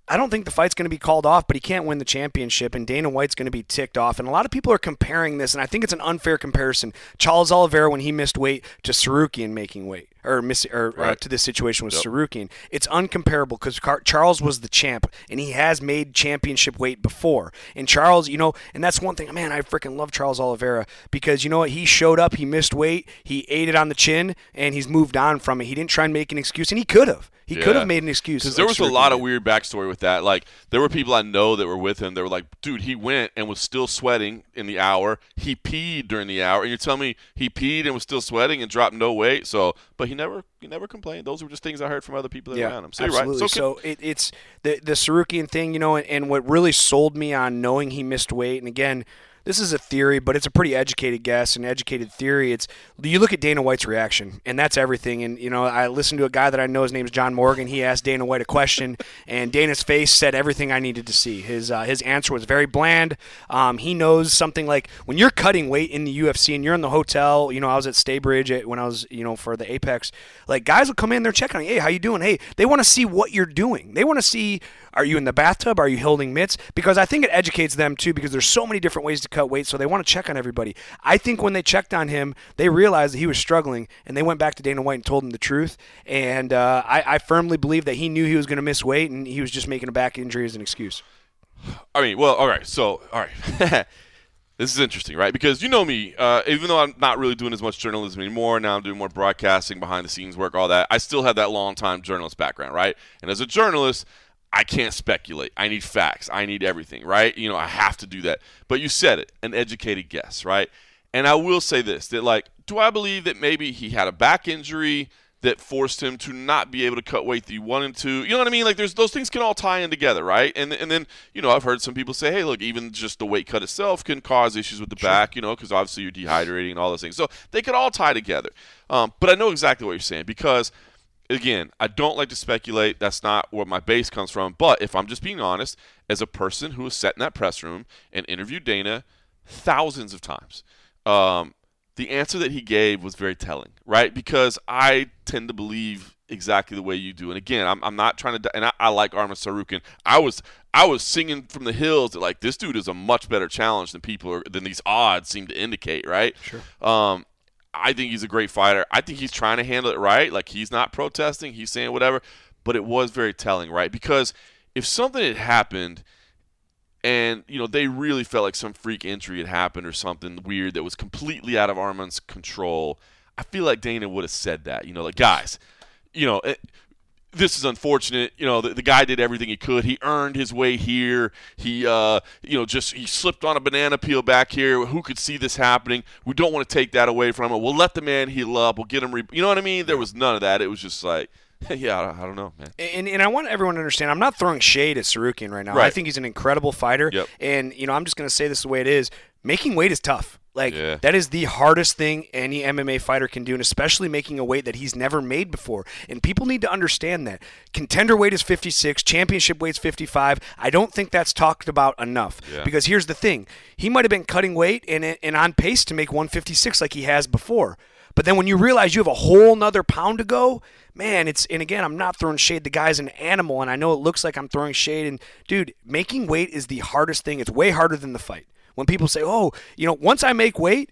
I don't think the fight's going to be called off, but he can't win the championship, and Dana White's going to be ticked off. And a lot of people are comparing this, and I think it's an unfair comparison. Charles Oliveira, when he missed weight, to Sarukian making weight. to this situation with Sarukian. It's uncomparable because Charles was the champ, and he has made championship weight before. And Charles, and that's one thing. Man, I freaking love Charles Oliveira because you know what? He showed up, he missed weight, he ate it on the chin, and he's moved on from it. He didn't try and make an excuse, and he could have. He could have made an excuse. Because there was a lot of weird backstory with that. Like, there were people I know that were with him. They were like, dude, he went and was still sweating in the hour. He peed during the hour. And you're telling me he peed and was still sweating and dropped no weight. But he never complained. Those were just things I heard from other people that were around him. So absolutely. You're right. So it's the Sarukian thing, and what really sold me on knowing he missed weight, and again, this is a theory, but it's a pretty educated guess, an educated theory. It's you look at Dana White's reaction, and that's everything. And I listened to a guy that I know. His name is John Morgan. He asked Dana White a question, and Dana's face said everything I needed to see. His answer was very bland. He knows something like when you're cutting weight in the UFC and you're in the hotel. I was at Staybridge when I was for the Apex. Like guys will come in, they're checking on you. Hey, how you doing? Hey, they want to see what you're doing. They want to see. Are you in the bathtub? Are you holding mitts? Because I think it educates them, too, because there's so many different ways to cut weight, so they want to check on everybody. I think when they checked on him, they realized that he was struggling, and they went back to Dana White and told him the truth. And I firmly believe that he knew he was going to miss weight, and he was just making a back injury as an excuse. I mean, well, all right. So, all right. This is interesting, right? Because you know me, even though I'm not really doing as much journalism anymore, now I'm doing more broadcasting, behind-the-scenes work, all that, I still have that long-time journalist background, right? And as a journalist, I can't speculate. I need facts. I need everything, right? I have to do that. But you said it, an educated guess, right? And I will say this, that do I believe that maybe he had a back injury that forced him to not be able to cut weight that he wanted to? You know what I mean? Like those things can all tie in together, right? And then, I've heard some people say, hey, look, even just the weight cut itself can cause issues with the back, because obviously you're dehydrating and all those things. So they could all tie together. But I know exactly what you're saying because – again, I don't like to speculate. That's not where my base comes from. But if I'm just being honest, as a person who has sat in that press room and interviewed Dana thousands of times, the answer that he gave was very telling, right? Because I tend to believe exactly the way you do. And again, I'm not trying to – and I like Arman Sarukian. I was singing from the hills that, this dude is a much better challenge than these odds seem to indicate, right? Sure. I think he's a great fighter. I think he's trying to handle it right. Like, he's not protesting. He's saying whatever. But it was very telling, right? Because if something had happened and, they really felt like some freak injury had happened or something weird that was completely out of Arman's control, I feel like Dana would have said that. Guys, this is unfortunate. The guy did everything he could. He earned his way here. He, he slipped on a banana peel back here. Who could see this happening? We don't want to take that away from him. We'll let the man heal up. We'll get him. You know what I mean? There was none of that. It was just like, yeah, I don't know, man. And I want everyone to understand, I'm not throwing shade at Sarukian right now. Right. I think he's an incredible fighter. Yep. And, I'm just going to say this the way it is. Making weight is tough. Yeah. That is the hardest thing any MMA fighter can do, and especially making a weight that he's never made before. And people need to understand that. Contender weight is 56, championship weight's 55. I don't think that's talked about enough. Yeah. Because here's the thing. He might have been cutting weight and on pace to make 156 like he has before. But then when you realize you have a whole nother pound to go, man, and again, I'm not throwing shade. The guy's an animal, and I know it looks like I'm throwing shade. And, dude, making weight is the hardest thing. It's way harder than the fight. When people say, once I make weight,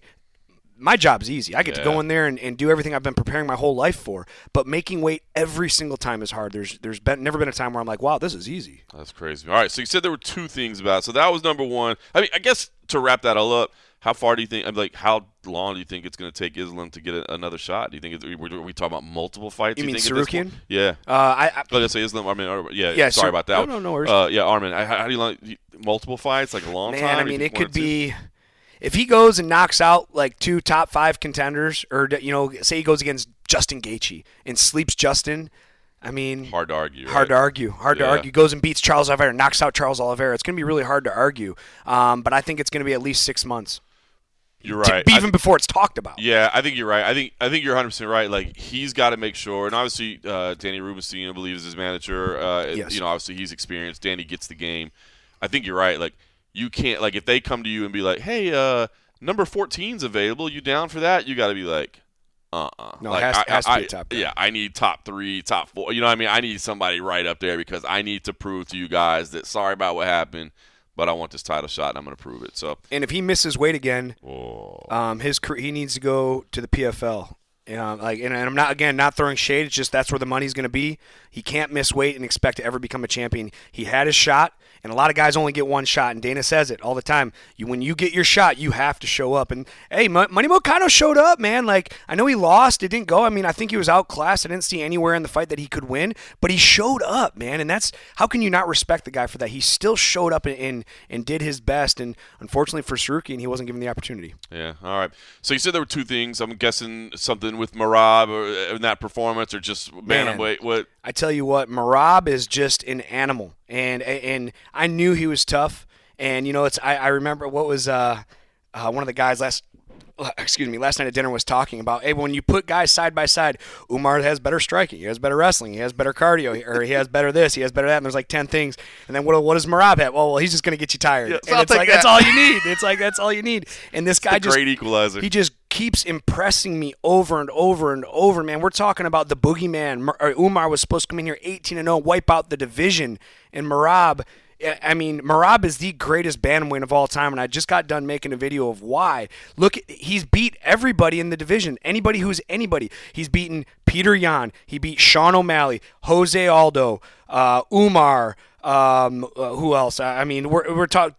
my job's easy. I get to go in there and do everything I've been preparing my whole life for. But making weight every single time is hard. There's never been a time where I'm like, wow, this is easy. That's crazy. All right, so you said there were two things about it. So that was number one. I mean, I guess to wrap that all up, how far do you think – how long do you think it's going to take Islam to get another shot? Do you think are we talking about multiple fights? You mean Sarukian? Yeah. I let's say Islam. Sorry about that. No worries. Arman, how do you like multiple fights, like a long time? Man, I mean, it could be – if he goes and knocks out like two top 5 contenders or, say he goes against Justin Gaethje and sleeps Justin – I mean, hard to argue. Hard to argue. Goes and beats Charles Oliveira, knocks out Charles Oliveira. It's going to be really hard to argue. But I think it's going to be at least 6 months. You're right. Even before it's talked about. Yeah, I think you're right. I think you're 100% right. Like, he's got to make sure, and obviously Danny Rubenstein believes his manager. Yes. Obviously he's experienced. Danny gets the game. I think you're right. Like, you can't, like, if they come to you and be like, hey, number 14's available, you down for that? You got to be like, No, like, it has to be top guy. Yeah, I need top 3, top 4. You know what I mean? I need somebody right up there because I need to prove to you guys that sorry about what happened, but I want this title shot and I'm going to prove it. So, and if he misses weight again, he needs to go to the PFL. And I'm not throwing shade. It's just that's where the money's going to be. He can't miss weight and expect to ever become a champion. He had his shot, and a lot of guys only get one shot. And Dana says it all the time. When you get your shot, you have to show up. And hey, Money Moicano showed up, man. Like, I know he lost. It didn't go. I mean, I think he was outclassed. I didn't see anywhere in the fight that he could win, but he showed up, man. And that's how can you not respect the guy for that? He still showed up and did his best. And unfortunately for Sarukian, he wasn't given the opportunity. Yeah. All right. So you said there were two things. I'm guessing something with Merab or in that performance, or just bantamweight. What? I tell you what, Merab is just an animal, and I knew he was tough. And I remember what was one of the guys last night at dinner was talking about, hey, when you put guys side by side, Umar has better striking, he has better wrestling, he has better cardio, or he has better this, he has better that, and there's like 10 things. And then what does Merab have? Well, he's just going to get you tired. Yeah, and it's like, that's all you need. It's like, that's all you need. And this guy great equalizer. He just keeps impressing me over and over and over, man. We're talking about the boogeyman. Umar was supposed to come in here 18-0, wipe out the division, and Merab is the greatest bantamweight of all time, and I just got done making a video of why. Look, he's beat everybody in the division. Anybody who's anybody. He's beaten Peter Yan. He beat Sean O'Malley, Jose Aldo, Umar. Who else? I mean, we're talking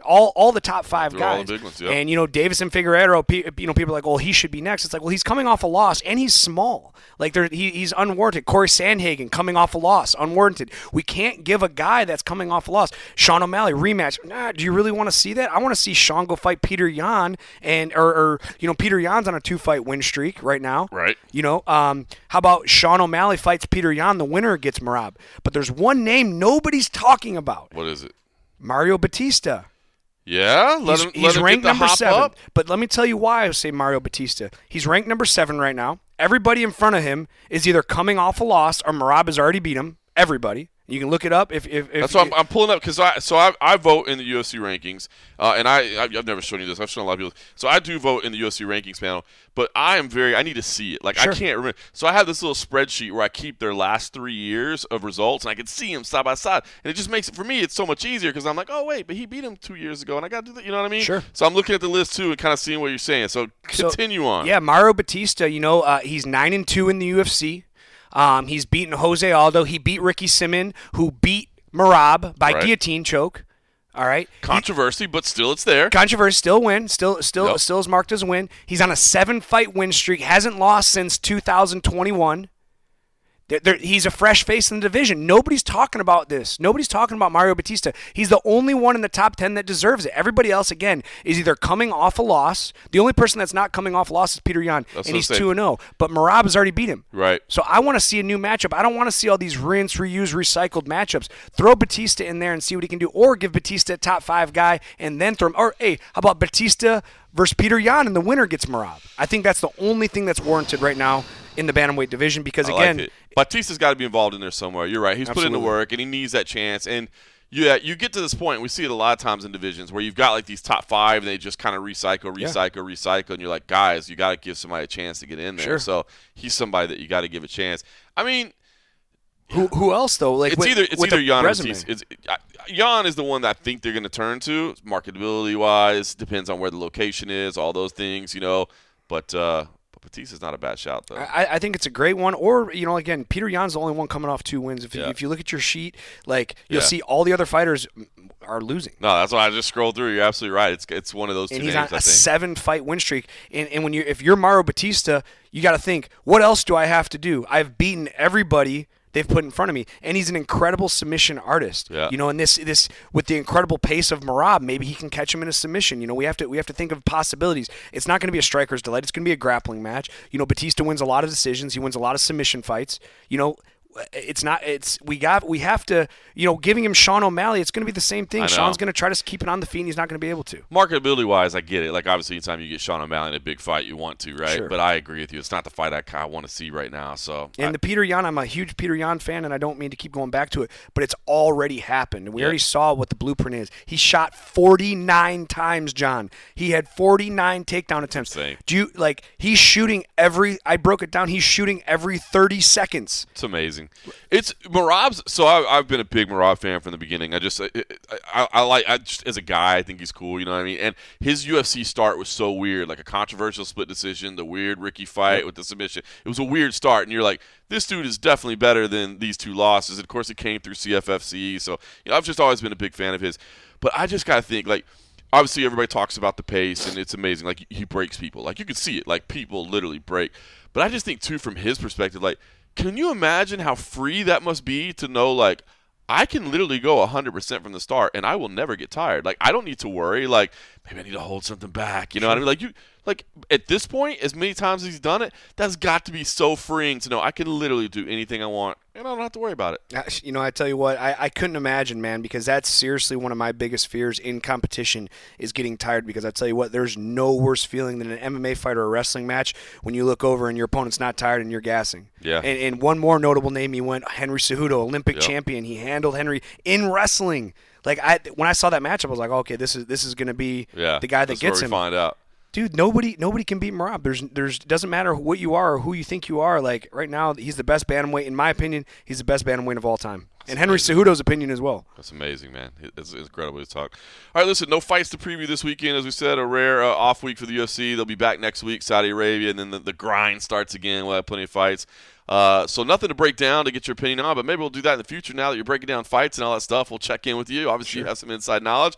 all the top five They're guys. all the big ones, yep. And Davis and Figueiredo, people are like, well, he should be next. It's like, well, he's coming off a loss and he's small. Like he's unwarranted. Corey Sandhagen coming off a loss, unwarranted. We can't give a guy that's coming off a loss. Sean O'Malley rematch. Nah, do you really want to see that? I want to see Sean go fight Peter Yan or Peter Yan's on a 2-fight win streak right now. Right. How about Sean O'Malley fights Peter Yan? The winner gets Merab. But there's one name nobody's talking about. What is it? Mario Batista. Yeah, he's ranked number 7. Up. But let me tell you why I say Mario Batista. He's ranked number 7 right now. Everybody in front of him is either coming off a loss or Merab has already beat him. Everybody. You can look it up if that's why I'm pulling up, because I vote in the UFC rankings, and I've never shown you this. I've shown a lot of people. So I do vote in the UFC rankings panel, but I need to see it. Like, sure. I can't remember. So I have this little spreadsheet where I keep their last 3 years of results, and I can see them side by side, and it just makes it, for me, it's so much easier, because I'm like, oh wait, but he beat him 2 years ago, and I got to do that. You know what I mean? Sure. So I'm looking at the list too and kind of seeing what you're saying. So continue on. Yeah, Mario Batista. He's 9-2 in the UFC. He's beaten Jose Aldo. He beat Ricky Simon, who beat Merab by guillotine choke. All right. Controversy, but still it's there. Controversy, still win. Still is marked as a win. He's on a 7-fight win streak. Hasn't lost since 2021. He's a fresh face in the division. Nobody's talking about this. Nobody's talking about Mario Batista. He's the only one in the top 10 that deserves it. Everybody else, again, is either coming off a loss. The only person that's not coming off a loss is Peter Yan, and he's 2-0. But Merab has already beat him. Right. So I want to see a new matchup. I don't want to see all these rinse, reuse, recycled matchups. Throw Batista in there and see what he can do, or give Batista a top 5 guy and then throw him. Or, hey, how about Batista versus Peter Yan, and the winner gets Merab? I think that's the only thing that's warranted right now in the bantamweight division, because, again, Batista's got to be involved in there somewhere. You're right. He's absolutely put in the work, and he needs that chance. And you get to this point, we see it a lot of times in divisions, where you've got like these top 5, and they just kind of recycle, and you're like, guys, you got to give somebody a chance to get in there. Sure. So he's somebody that you got to give a chance. I mean, who else though? Like, it's either Yan or Batista. Yan is the one that I think they're going to turn to, marketability wise. Depends on where the location is, all those things, But Batista's not a bad shout, though. I think it's a great one. Or, again, Peter Yan's the only one coming off 2 wins. If you look at your sheet, you'll see all the other fighters are losing. No, that's why I just scrolled through. You're absolutely right. It's one of those two names, I think. And he's on a 7-fight win streak. And if you're Mario Batista, you got to think, what else do I have to do? I've beaten everybody they've put in front of me, and he's an incredible submission artist. Yeah. And this with the incredible pace of Merab, maybe he can catch him in a submission. We have to think of possibilities. It's not going to be a striker's delight. It's going to be a grappling match. Batista wins a lot of decisions. He wins a lot of submission fights. We have to, giving him Sean O'Malley, it's going to be the same thing. Sean's going to try to keep it on the feet, and he's not going to be able to. Marketability wise, I get it. Like, obviously, anytime you get Sean O'Malley in a big fight, you want to, right? Sure. But I agree with you. It's not the fight I kind of want to see right now. So, the Peter Yan, I'm a huge Peter Yan fan, and I don't mean to keep going back to it, but it's already happened. We already saw what the blueprint is. He shot 49 times, John. He had 49 takedown attempts. Insane. He's shooting I broke it down. He's shooting every 30 seconds. It's amazing. amazing. It's Merab's. So I've been a big Merab fan from the beginning. I just as a guy, I think he's cool. You know what I mean? And his UFC start was so weird, like a controversial split decision, the weird Ricky fight with the submission. It was a weird start, and you're like, this dude is definitely better than these two losses. And of course, it came through CFFC. So I've just always been a big fan of his. But I just gotta think like. Obviously, everybody talks about the pace, and it's amazing. Like, he breaks people. Like, you can see it. Like, people literally break. But I just think, too, from his perspective, like, can you imagine how free that must be to know, like, I can literally go 100% from the start, and I will never get tired. Like, I don't need to worry. Like, maybe I need to hold something back. You know what I mean? Like, at this point, as many times as he's done it, that's got to be so freeing to know I can literally do anything I want, and I don't have to worry about it. You know, I tell you what, I couldn't imagine, man, because that's seriously one of my biggest fears in competition is getting tired, because I tell you what, there's no worse feeling than an MMA fight or a wrestling match when you look over and your opponent's not tired and you're gassing. Yeah. And one more notable name he went, Henry Cejudo, Olympic champion. He handled Henry in wrestling. Like, when I saw that matchup, I was like, okay, this is going to be the guy that gets him. Find out. Dude, nobody can beat Merab. There's doesn't matter what you are or who you think you are. Like, right now, he's the best bantamweight. In my opinion, he's the best bantamweight of all time. And Henry Cejudo's opinion as well. That's amazing, man. It's incredible to talk. All right, listen, no fights to preview this weekend. As we said, a rare off week for the UFC. They'll be back next week, Saudi Arabia, and then the grind starts again. We'll have plenty of fights. So nothing to break down to get your opinion on, but maybe we'll do that in the future now that you're breaking down fights and all that stuff. We'll check in with you. Obviously, you have some inside knowledge.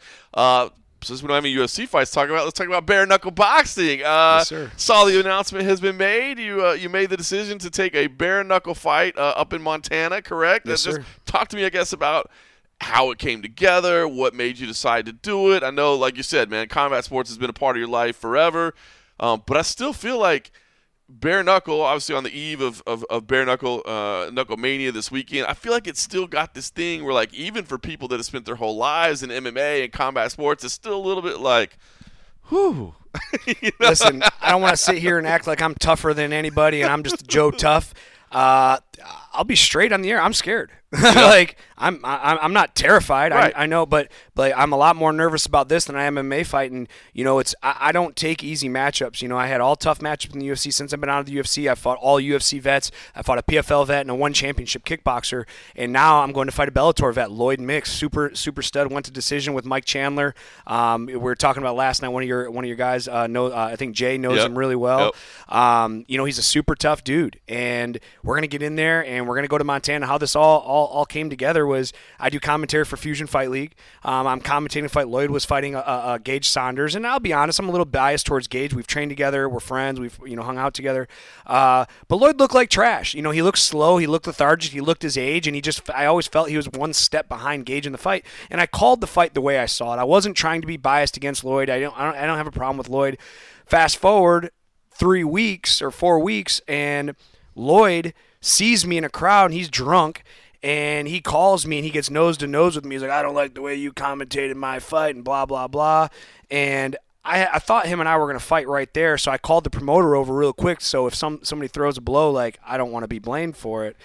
Since we don't have any UFC fights to talk about, let's talk about bare knuckle boxing. Yes, sir. Saw the announcement has been made. You made the decision to take a bare knuckle fight up in Montana, correct? Yes, sir. Just talk to me, I guess, about how it came together, what made you decide to do it. I know, like you said, man, combat sports has been a part of your life forever, but I still feel like bare knuckle, obviously on the eve of bare knuckle mania this weekend, I feel like it's still got this thing where, like, even for people that have spent their whole lives in MMA and combat sports, it's still a little bit like, whew. You know? Listen, I don't want to sit here and act like I'm tougher than anybody and I'm just Joe Tough. I'll be straight on the air. I'm scared. Like, I'm not terrified. Right. I know, but I'm a lot more nervous about this than I am MMA fight. And, you know, I don't take easy matchups. You know, I had all tough matchups in the UFC since I've been out of the UFC. I fought all UFC vets. I fought a PFL vet and a one championship kickboxer. And now I'm going to fight a Bellator vet, Lloyd Mix, super stud. Went to decision with Mike Chandler. We were talking about last night. One of your guys, I think Jay knows him really well. Yep. You know, he's a super tough dude. And we're going to get in there and we're going to go to Montana. How this all came together was I do commentary for Fusion Fight League. I'm commentating a fight. Lloyd was fighting Gage Saunders, and I'll be honest, I'm a little biased towards Gage. We've trained together, we're friends, we've hung out together. But Lloyd looked like trash. You know, he looked slow, he looked lethargic, he looked his age, and I always felt he was one step behind Gage in the fight. And I called the fight the way I saw it. I wasn't trying to be biased against Lloyd. I don't have a problem with Lloyd. Fast forward 3 weeks or 4 weeks, and Lloyd sees me in a crowd, and he's drunk. And he calls me and he gets nose to nose with me. He's like, I don't like the way you commentated my fight and blah, blah, blah. And I thought him and I were going to fight right there. So I called the promoter over real quick. So if somebody throws a blow, like, I don't want to be blamed for it.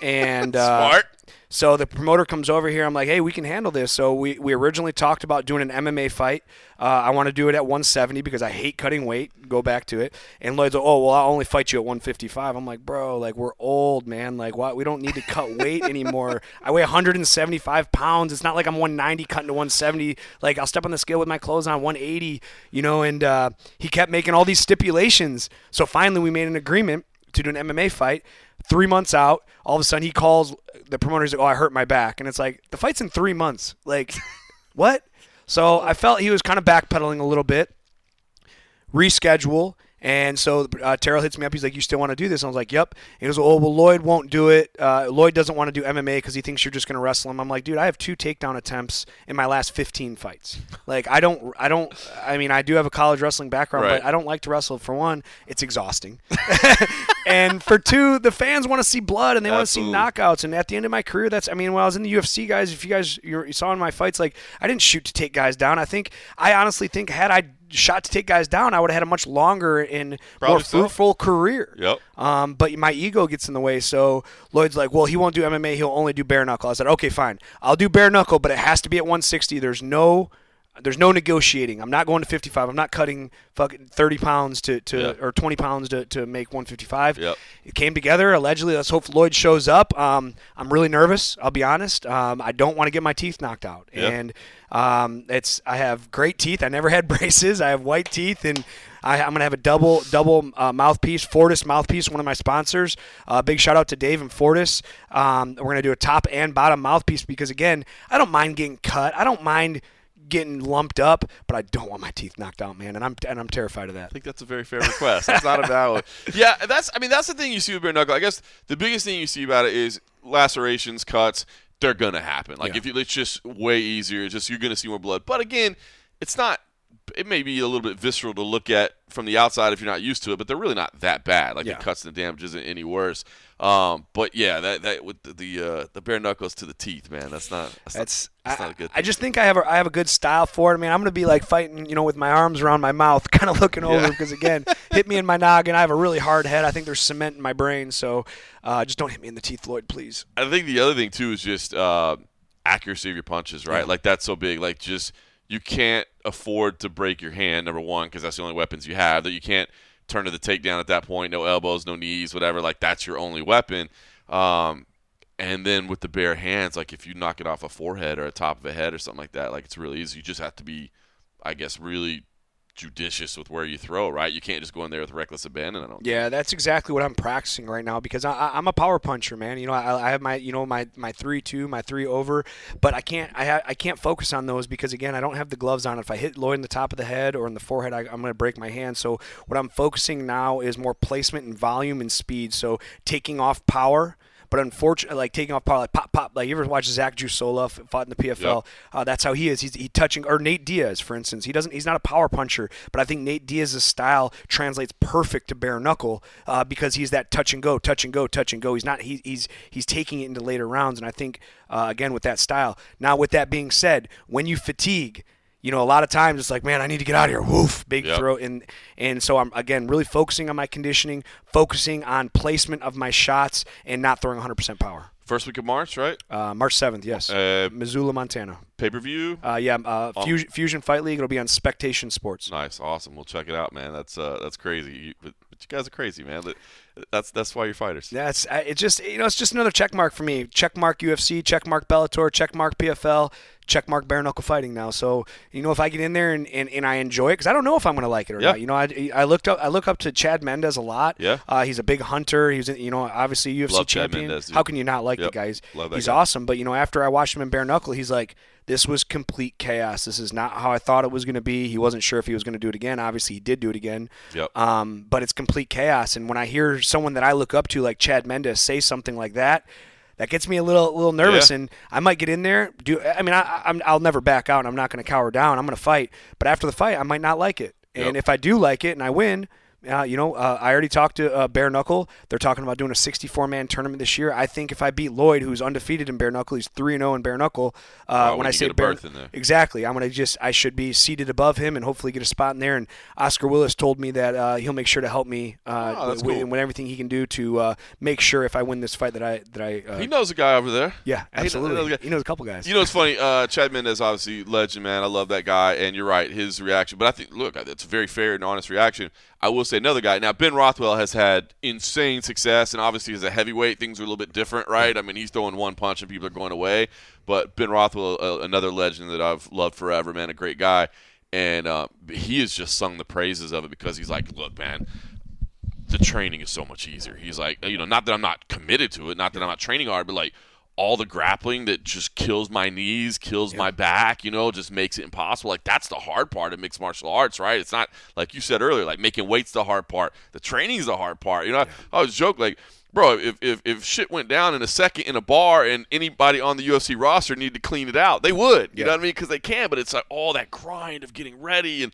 And Smart. So the promoter comes over here. I'm like, hey, we can handle this. So we originally talked about doing an MMA fight. I want to do it at 170 because I hate cutting weight. Go back to it. And Lloyd's like, oh, well, I'll only fight you at 155. I'm like, bro, like, we're old, man. Like, what? We don't need to cut weight anymore. I weigh 175 pounds. It's not like I'm 190 cutting to 170. Like, I'll step on the scale with my clothes on 180, you know, and he kept making all these stipulations. So finally we made an agreement to do an MMA fight. 3 months out, all of a sudden he calls the promoter. He's like, oh, I hurt my back. And it's like, the fight's in 3 months. Like, what? So I felt he was kind of backpedaling a little bit. Reschedule. And so Terrell hits me up. He's like, you still want to do this? And I was like, yep. And he goes, oh, well, Lloyd won't do it. Lloyd doesn't want to do MMA because he thinks you're just going to wrestle him. I'm like, dude, I have 2 takedown attempts in my last 15 fights. Like, I mean, I do have a college wrestling background, right. But I don't like to wrestle. For one, it's exhausting. And for 2, the fans want to see blood and they want to see knockouts. And at the end of my career, when I was in the UFC, guys, if you saw in my fights, like, I didn't shoot to take guys down. I honestly think had I shot to take guys down, I would have had a much longer and more fruitful career. Yep. But my ego gets in the way. So Lloyd's like, well, he won't do MMA. He'll only do bare knuckle. I said, okay, fine. I'll do bare knuckle, but it has to be at 160. There's no there's no negotiating. I'm not going to 55. I'm not cutting fucking 30 pounds or 20 pounds to make 155. Yep. It came together. Allegedly, let's hope Lloyd shows up. I'm really nervous. I'll be honest. I don't want to get my teeth knocked out. Yep. And I have great teeth. I never had braces. I have white teeth, and I'm gonna have a double mouthpiece, Fortis mouthpiece, one of my sponsors. Big shout out to Dave and Fortis. We're gonna do a top and bottom mouthpiece because, again, I don't mind getting cut. I don't mind getting lumped up, but I don't want my teeth knocked out, man, and I'm terrified of that. I think that's a very fair request. That's not a bad one. Yeah, that's the thing you see with bare knuckle. I guess the biggest thing you see about it is lacerations, cuts. They're gonna happen. Like it's just way easier. It's just you're gonna see more blood. But again, it's not. It may be a little bit visceral to look at from the outside if you're not used to it, but they're really not that bad. Like the cuts and the damage isn't any worse. But yeah, that with the bare knuckles to the teeth, man, that's not a good thing. I just think I have a good style for it. I mean, I'm gonna be like fighting, with my arms around my mouth, kind of looking over because, again, hit me in my noggin. I have a really hard head. I think there's cement in my brain, so just don't hit me in the teeth, Lloyd, please. I think the other thing too is just accuracy of your punches, right? Yeah. Like that's so big. Like just you can't afford to break your hand, number one, because that's the only weapons you have. That you can't turn to the takedown at that point. No elbows, no knees, whatever. Like that's your only weapon. And then with the bare hands, like if you knock it off a forehead or a top of a head or something like that, like it's really easy. You just have to be, I guess, really judicious with where you throw, right? You can't just go in there with reckless abandon. Yeah, that's exactly what I'm practicing right now because I'm a power puncher, man. I have my my 3-2, my 3 over, but I can't focus on those because, again, I don't have the gloves on. If I hit Lloyd in the top of the head or in the forehead, I'm going to break my hand. So what I'm focusing now is more placement and volume and speed. So taking off power. But unfortunately, like taking off power, like pop. Like you ever watch Zach Jusola fought in the PFL? Yep. That's how he is. He's touching, or Nate Diaz, for instance. He's not a power puncher, but I think Nate Diaz's style translates perfect to bare knuckle because he's that touch and go. He's not. He's taking it into later rounds, and I think again with that style. Now, with that being said, when you fatigue, a lot of times it's like, man, I need to get out of here. Woof, big throw. And so I'm, again, really focusing on my conditioning, focusing on placement of my shots, and not throwing 100% power. First week of March, right? March 7th, yes. Missoula, Montana. Pay-per-view? Fusion Fight League. It'll be on Spectation Sports. Nice, awesome. We'll check it out, man. That's crazy. But you guys are crazy, man. That's why you're fighters. It's just it's just another check mark for me. Check mark UFC, check mark Bellator, check mark PFL, check mark bare knuckle fighting now. So if I get in there and I enjoy it, because I don't know if I'm going to like it or not. I look up to Chad Mendes a lot. Yeah. He's a big hunter. He's obviously UFC Love champion. Mendes, how can you not like the guy? He's guy. Awesome. But after I watched him in bare knuckle, he's like, this was complete chaos. This is not how I thought it was going to be. He wasn't sure if he was going to do it again. Obviously, he did do it again. Yep. But it's complete chaos. And when I hear someone that I look up to like Chad Mendes say something like that, that gets me a little nervous. And I might get in there. I'll never back out. And I'm not going to cower down. I'm going to fight. But after the fight, I might not like it. And if I do like it and I win, I already talked to Bare Knuckle. They're talking about doing a 64-man tournament this year. I think if I beat Lloyd, who's undefeated in Bare Knuckle, he's 3-0 in Bare Knuckle. When I say berth in there. Exactly. I should be seated above him and hopefully get a spot in there. And Oscar Willis told me that he'll make sure to help me with everything he can do to make sure if I win this fight that I he knows a guy over there. Yeah, absolutely. He knows a couple guys. It's funny. Chad Mendes, obviously legend, man. I love that guy, and you're right, his reaction. But I think, look, it's a very fair and honest reaction. I will say another guy. Now, Ben Rothwell has had insane success, and obviously as a heavyweight, things are a little bit different, right? I mean, he's throwing one punch and people are going away. But Ben Rothwell, another legend that I've loved forever, man, a great guy. And he has just sung the praises of it because he's like, look, man, the training is so much easier. He's like, not that I'm not committed to it, not that I'm not training hard, but like, all the grappling that just kills my knees, kills my back, just makes it impossible. Like, that's the hard part of mixed martial arts, right? It's not, like you said earlier, like making weight's the hard part. The training's the hard part. I always joke, like, bro, if shit went down in a second in a bar and anybody on the UFC roster needed to clean it out, they would. You know what I mean? Because they can, but it's like all that grind of getting ready and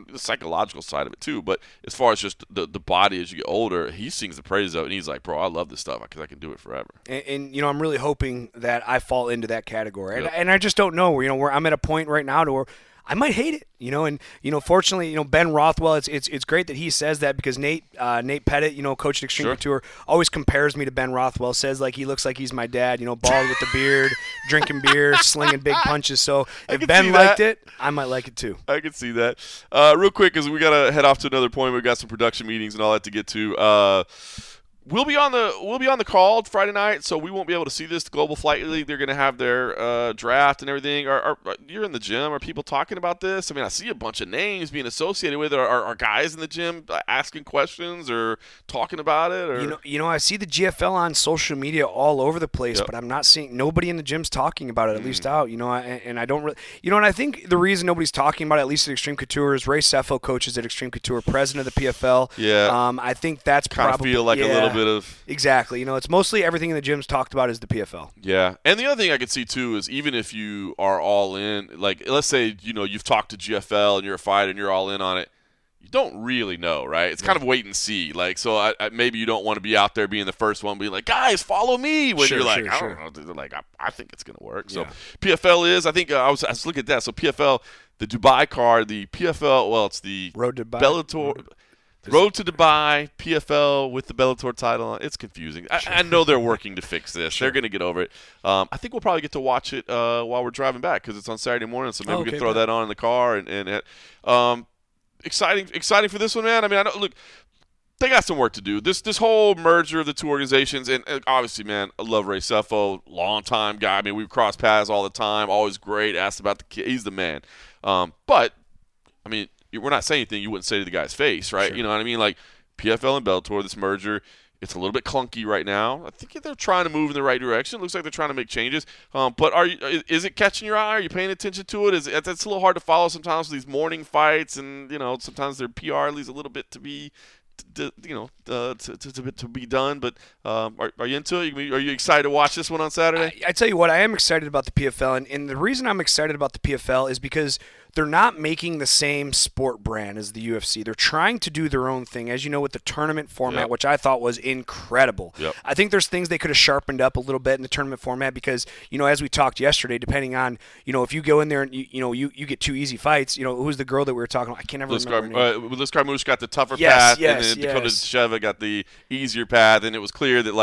the psychological side of it too. But as far as just the body as you get older, he sings the praises of it, and he's like, bro, I love this stuff because I can do it forever. And I'm really hoping that I fall into that category. And I just don't know. Where I'm at a point right now to where I might hate it, and fortunately, Ben Rothwell, it's great that he says that, because Nate Pettit, coach at Extreme Couture, always compares me to Ben Rothwell, says like he looks like he's my dad, bald with the beard, drinking beer, slinging big punches. So if Ben liked it, I might like it too. I can see that. Real quick, because we got to head off to another point. We've got some production meetings and all that to get to. We'll be on the call Friday night, so we won't be able to see this. The Global Flight League, they're going to have their draft and everything. Are you're in the gym? Are people talking about this? I mean, I see a bunch of names being associated with it. Are guys in the gym asking questions or talking about it? Or? I see the GFL on social media all over the place, but I'm not seeing nobody in the gyms talking about it. At least out, and I don't really, and I think the reason nobody's talking about it, at least at Extreme Couture, is Ray Seffo coaches at Extreme Couture, president of the PFL. Yeah. I think that's kind probably of feel like a little bit of exactly. It's mostly everything in the gym's talked about is the PFL. Yeah, and the other thing I could see too is even if you are all in, like let's say you've talked to GFL and you're a fighter and you're all in on it, you don't really know, right? It's kind of wait and see. Like so, maybe you don't want to be out there being the first one, being like, guys, follow me. When you're like, I don't know, they're like I think it's gonna work. So PFL is. I think I was looking at that. So PFL, the Dubai card, the PFL. Well, it's the Road to Dubai. Bellator. Road to Dubai, PFL with the Bellator title. It's confusing. I know they're working to fix this. They're going to get over it. I think we'll probably get to watch it while we're driving back because it's on Saturday morning, so maybe we can throw that on in the car. And exciting for this one, man. I mean, look, they got some work to do. This whole merger of the two organizations, and obviously, man, I love Ray Seffo, long-time guy. I mean, we've crossed paths all the time, always great, asked about the kid. He's the man. But, I mean, we're not saying anything you wouldn't say to the guy's face, right? Sure. You know what I mean? Like PFL and Bellator, this merger, it's a little bit clunky right now. I think they're trying to move in the right direction. It looks like they're trying to make changes. But is it catching your eye? Are you paying attention to it? It's a little hard to follow sometimes with these morning fights, and sometimes their PR leaves a little bit to be. To be done, but are you into it? Are you excited to watch this one on Saturday? I tell you what, I am excited about the PFL, and the reason I'm excited about the PFL is because they're not making the same sport brand as the UFC. They're trying to do their own thing, as you know, with the tournament format, which I thought was incredible. Yep. I think there's things they could have sharpened up a little bit in the tournament format because, as we talked yesterday, depending on, if you go in there and you get 2 easy fights, who's the girl that we were talking about? I can't never remember her name. Liz Carmouche got the tougher path, and then Dakota yes. Sheva got the easier path, and it was clear that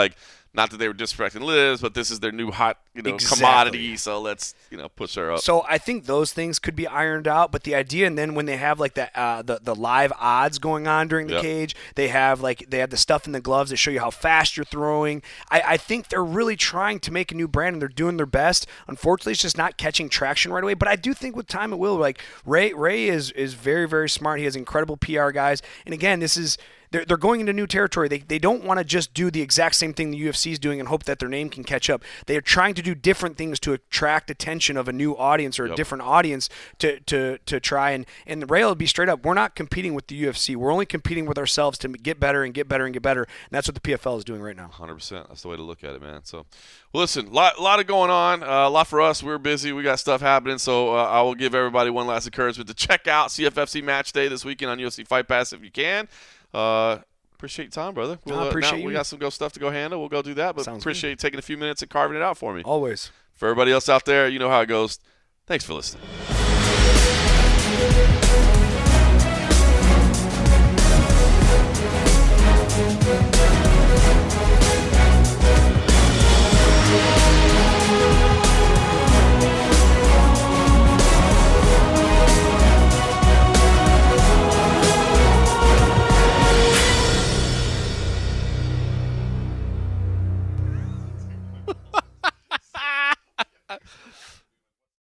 not that they were disrespecting Liz, but this is their new hot, commodity. So let's, push her up. So I think those things could be ironed out. But the idea, and then when they have the live odds going on during the cage, they have the stuff in the gloves that show you how fast you're throwing. I think they're really trying to make a new brand, and they're doing their best. Unfortunately, it's just not catching traction right away. But I do think with time it will. Like Ray is very, very smart. He has incredible PR guys. And again, this is. They're going into new territory. They don't want to just do the exact same thing the UFC is doing and hope that their name can catch up. They are trying to do different things to attract attention of a new audience or a different audience to try. And the rail will be straight up. We're not competing with the UFC. We're only competing with ourselves to get better and get better and get better. And that's what the PFL is doing right now. 100%. That's the way to look at it, man. So, well, listen, a lot of going on. A lot for us. We're busy. We got stuff happening. So I will give everybody one last encouragement to check out CFFC Match Day this weekend on UFC Fight Pass if you can. Appreciate your time, brother. We got some stuff to go handle. We'll go do that, but appreciate you taking a few minutes and carving it out for me. Always. For everybody else out there, you know how it goes. Thanks for listening.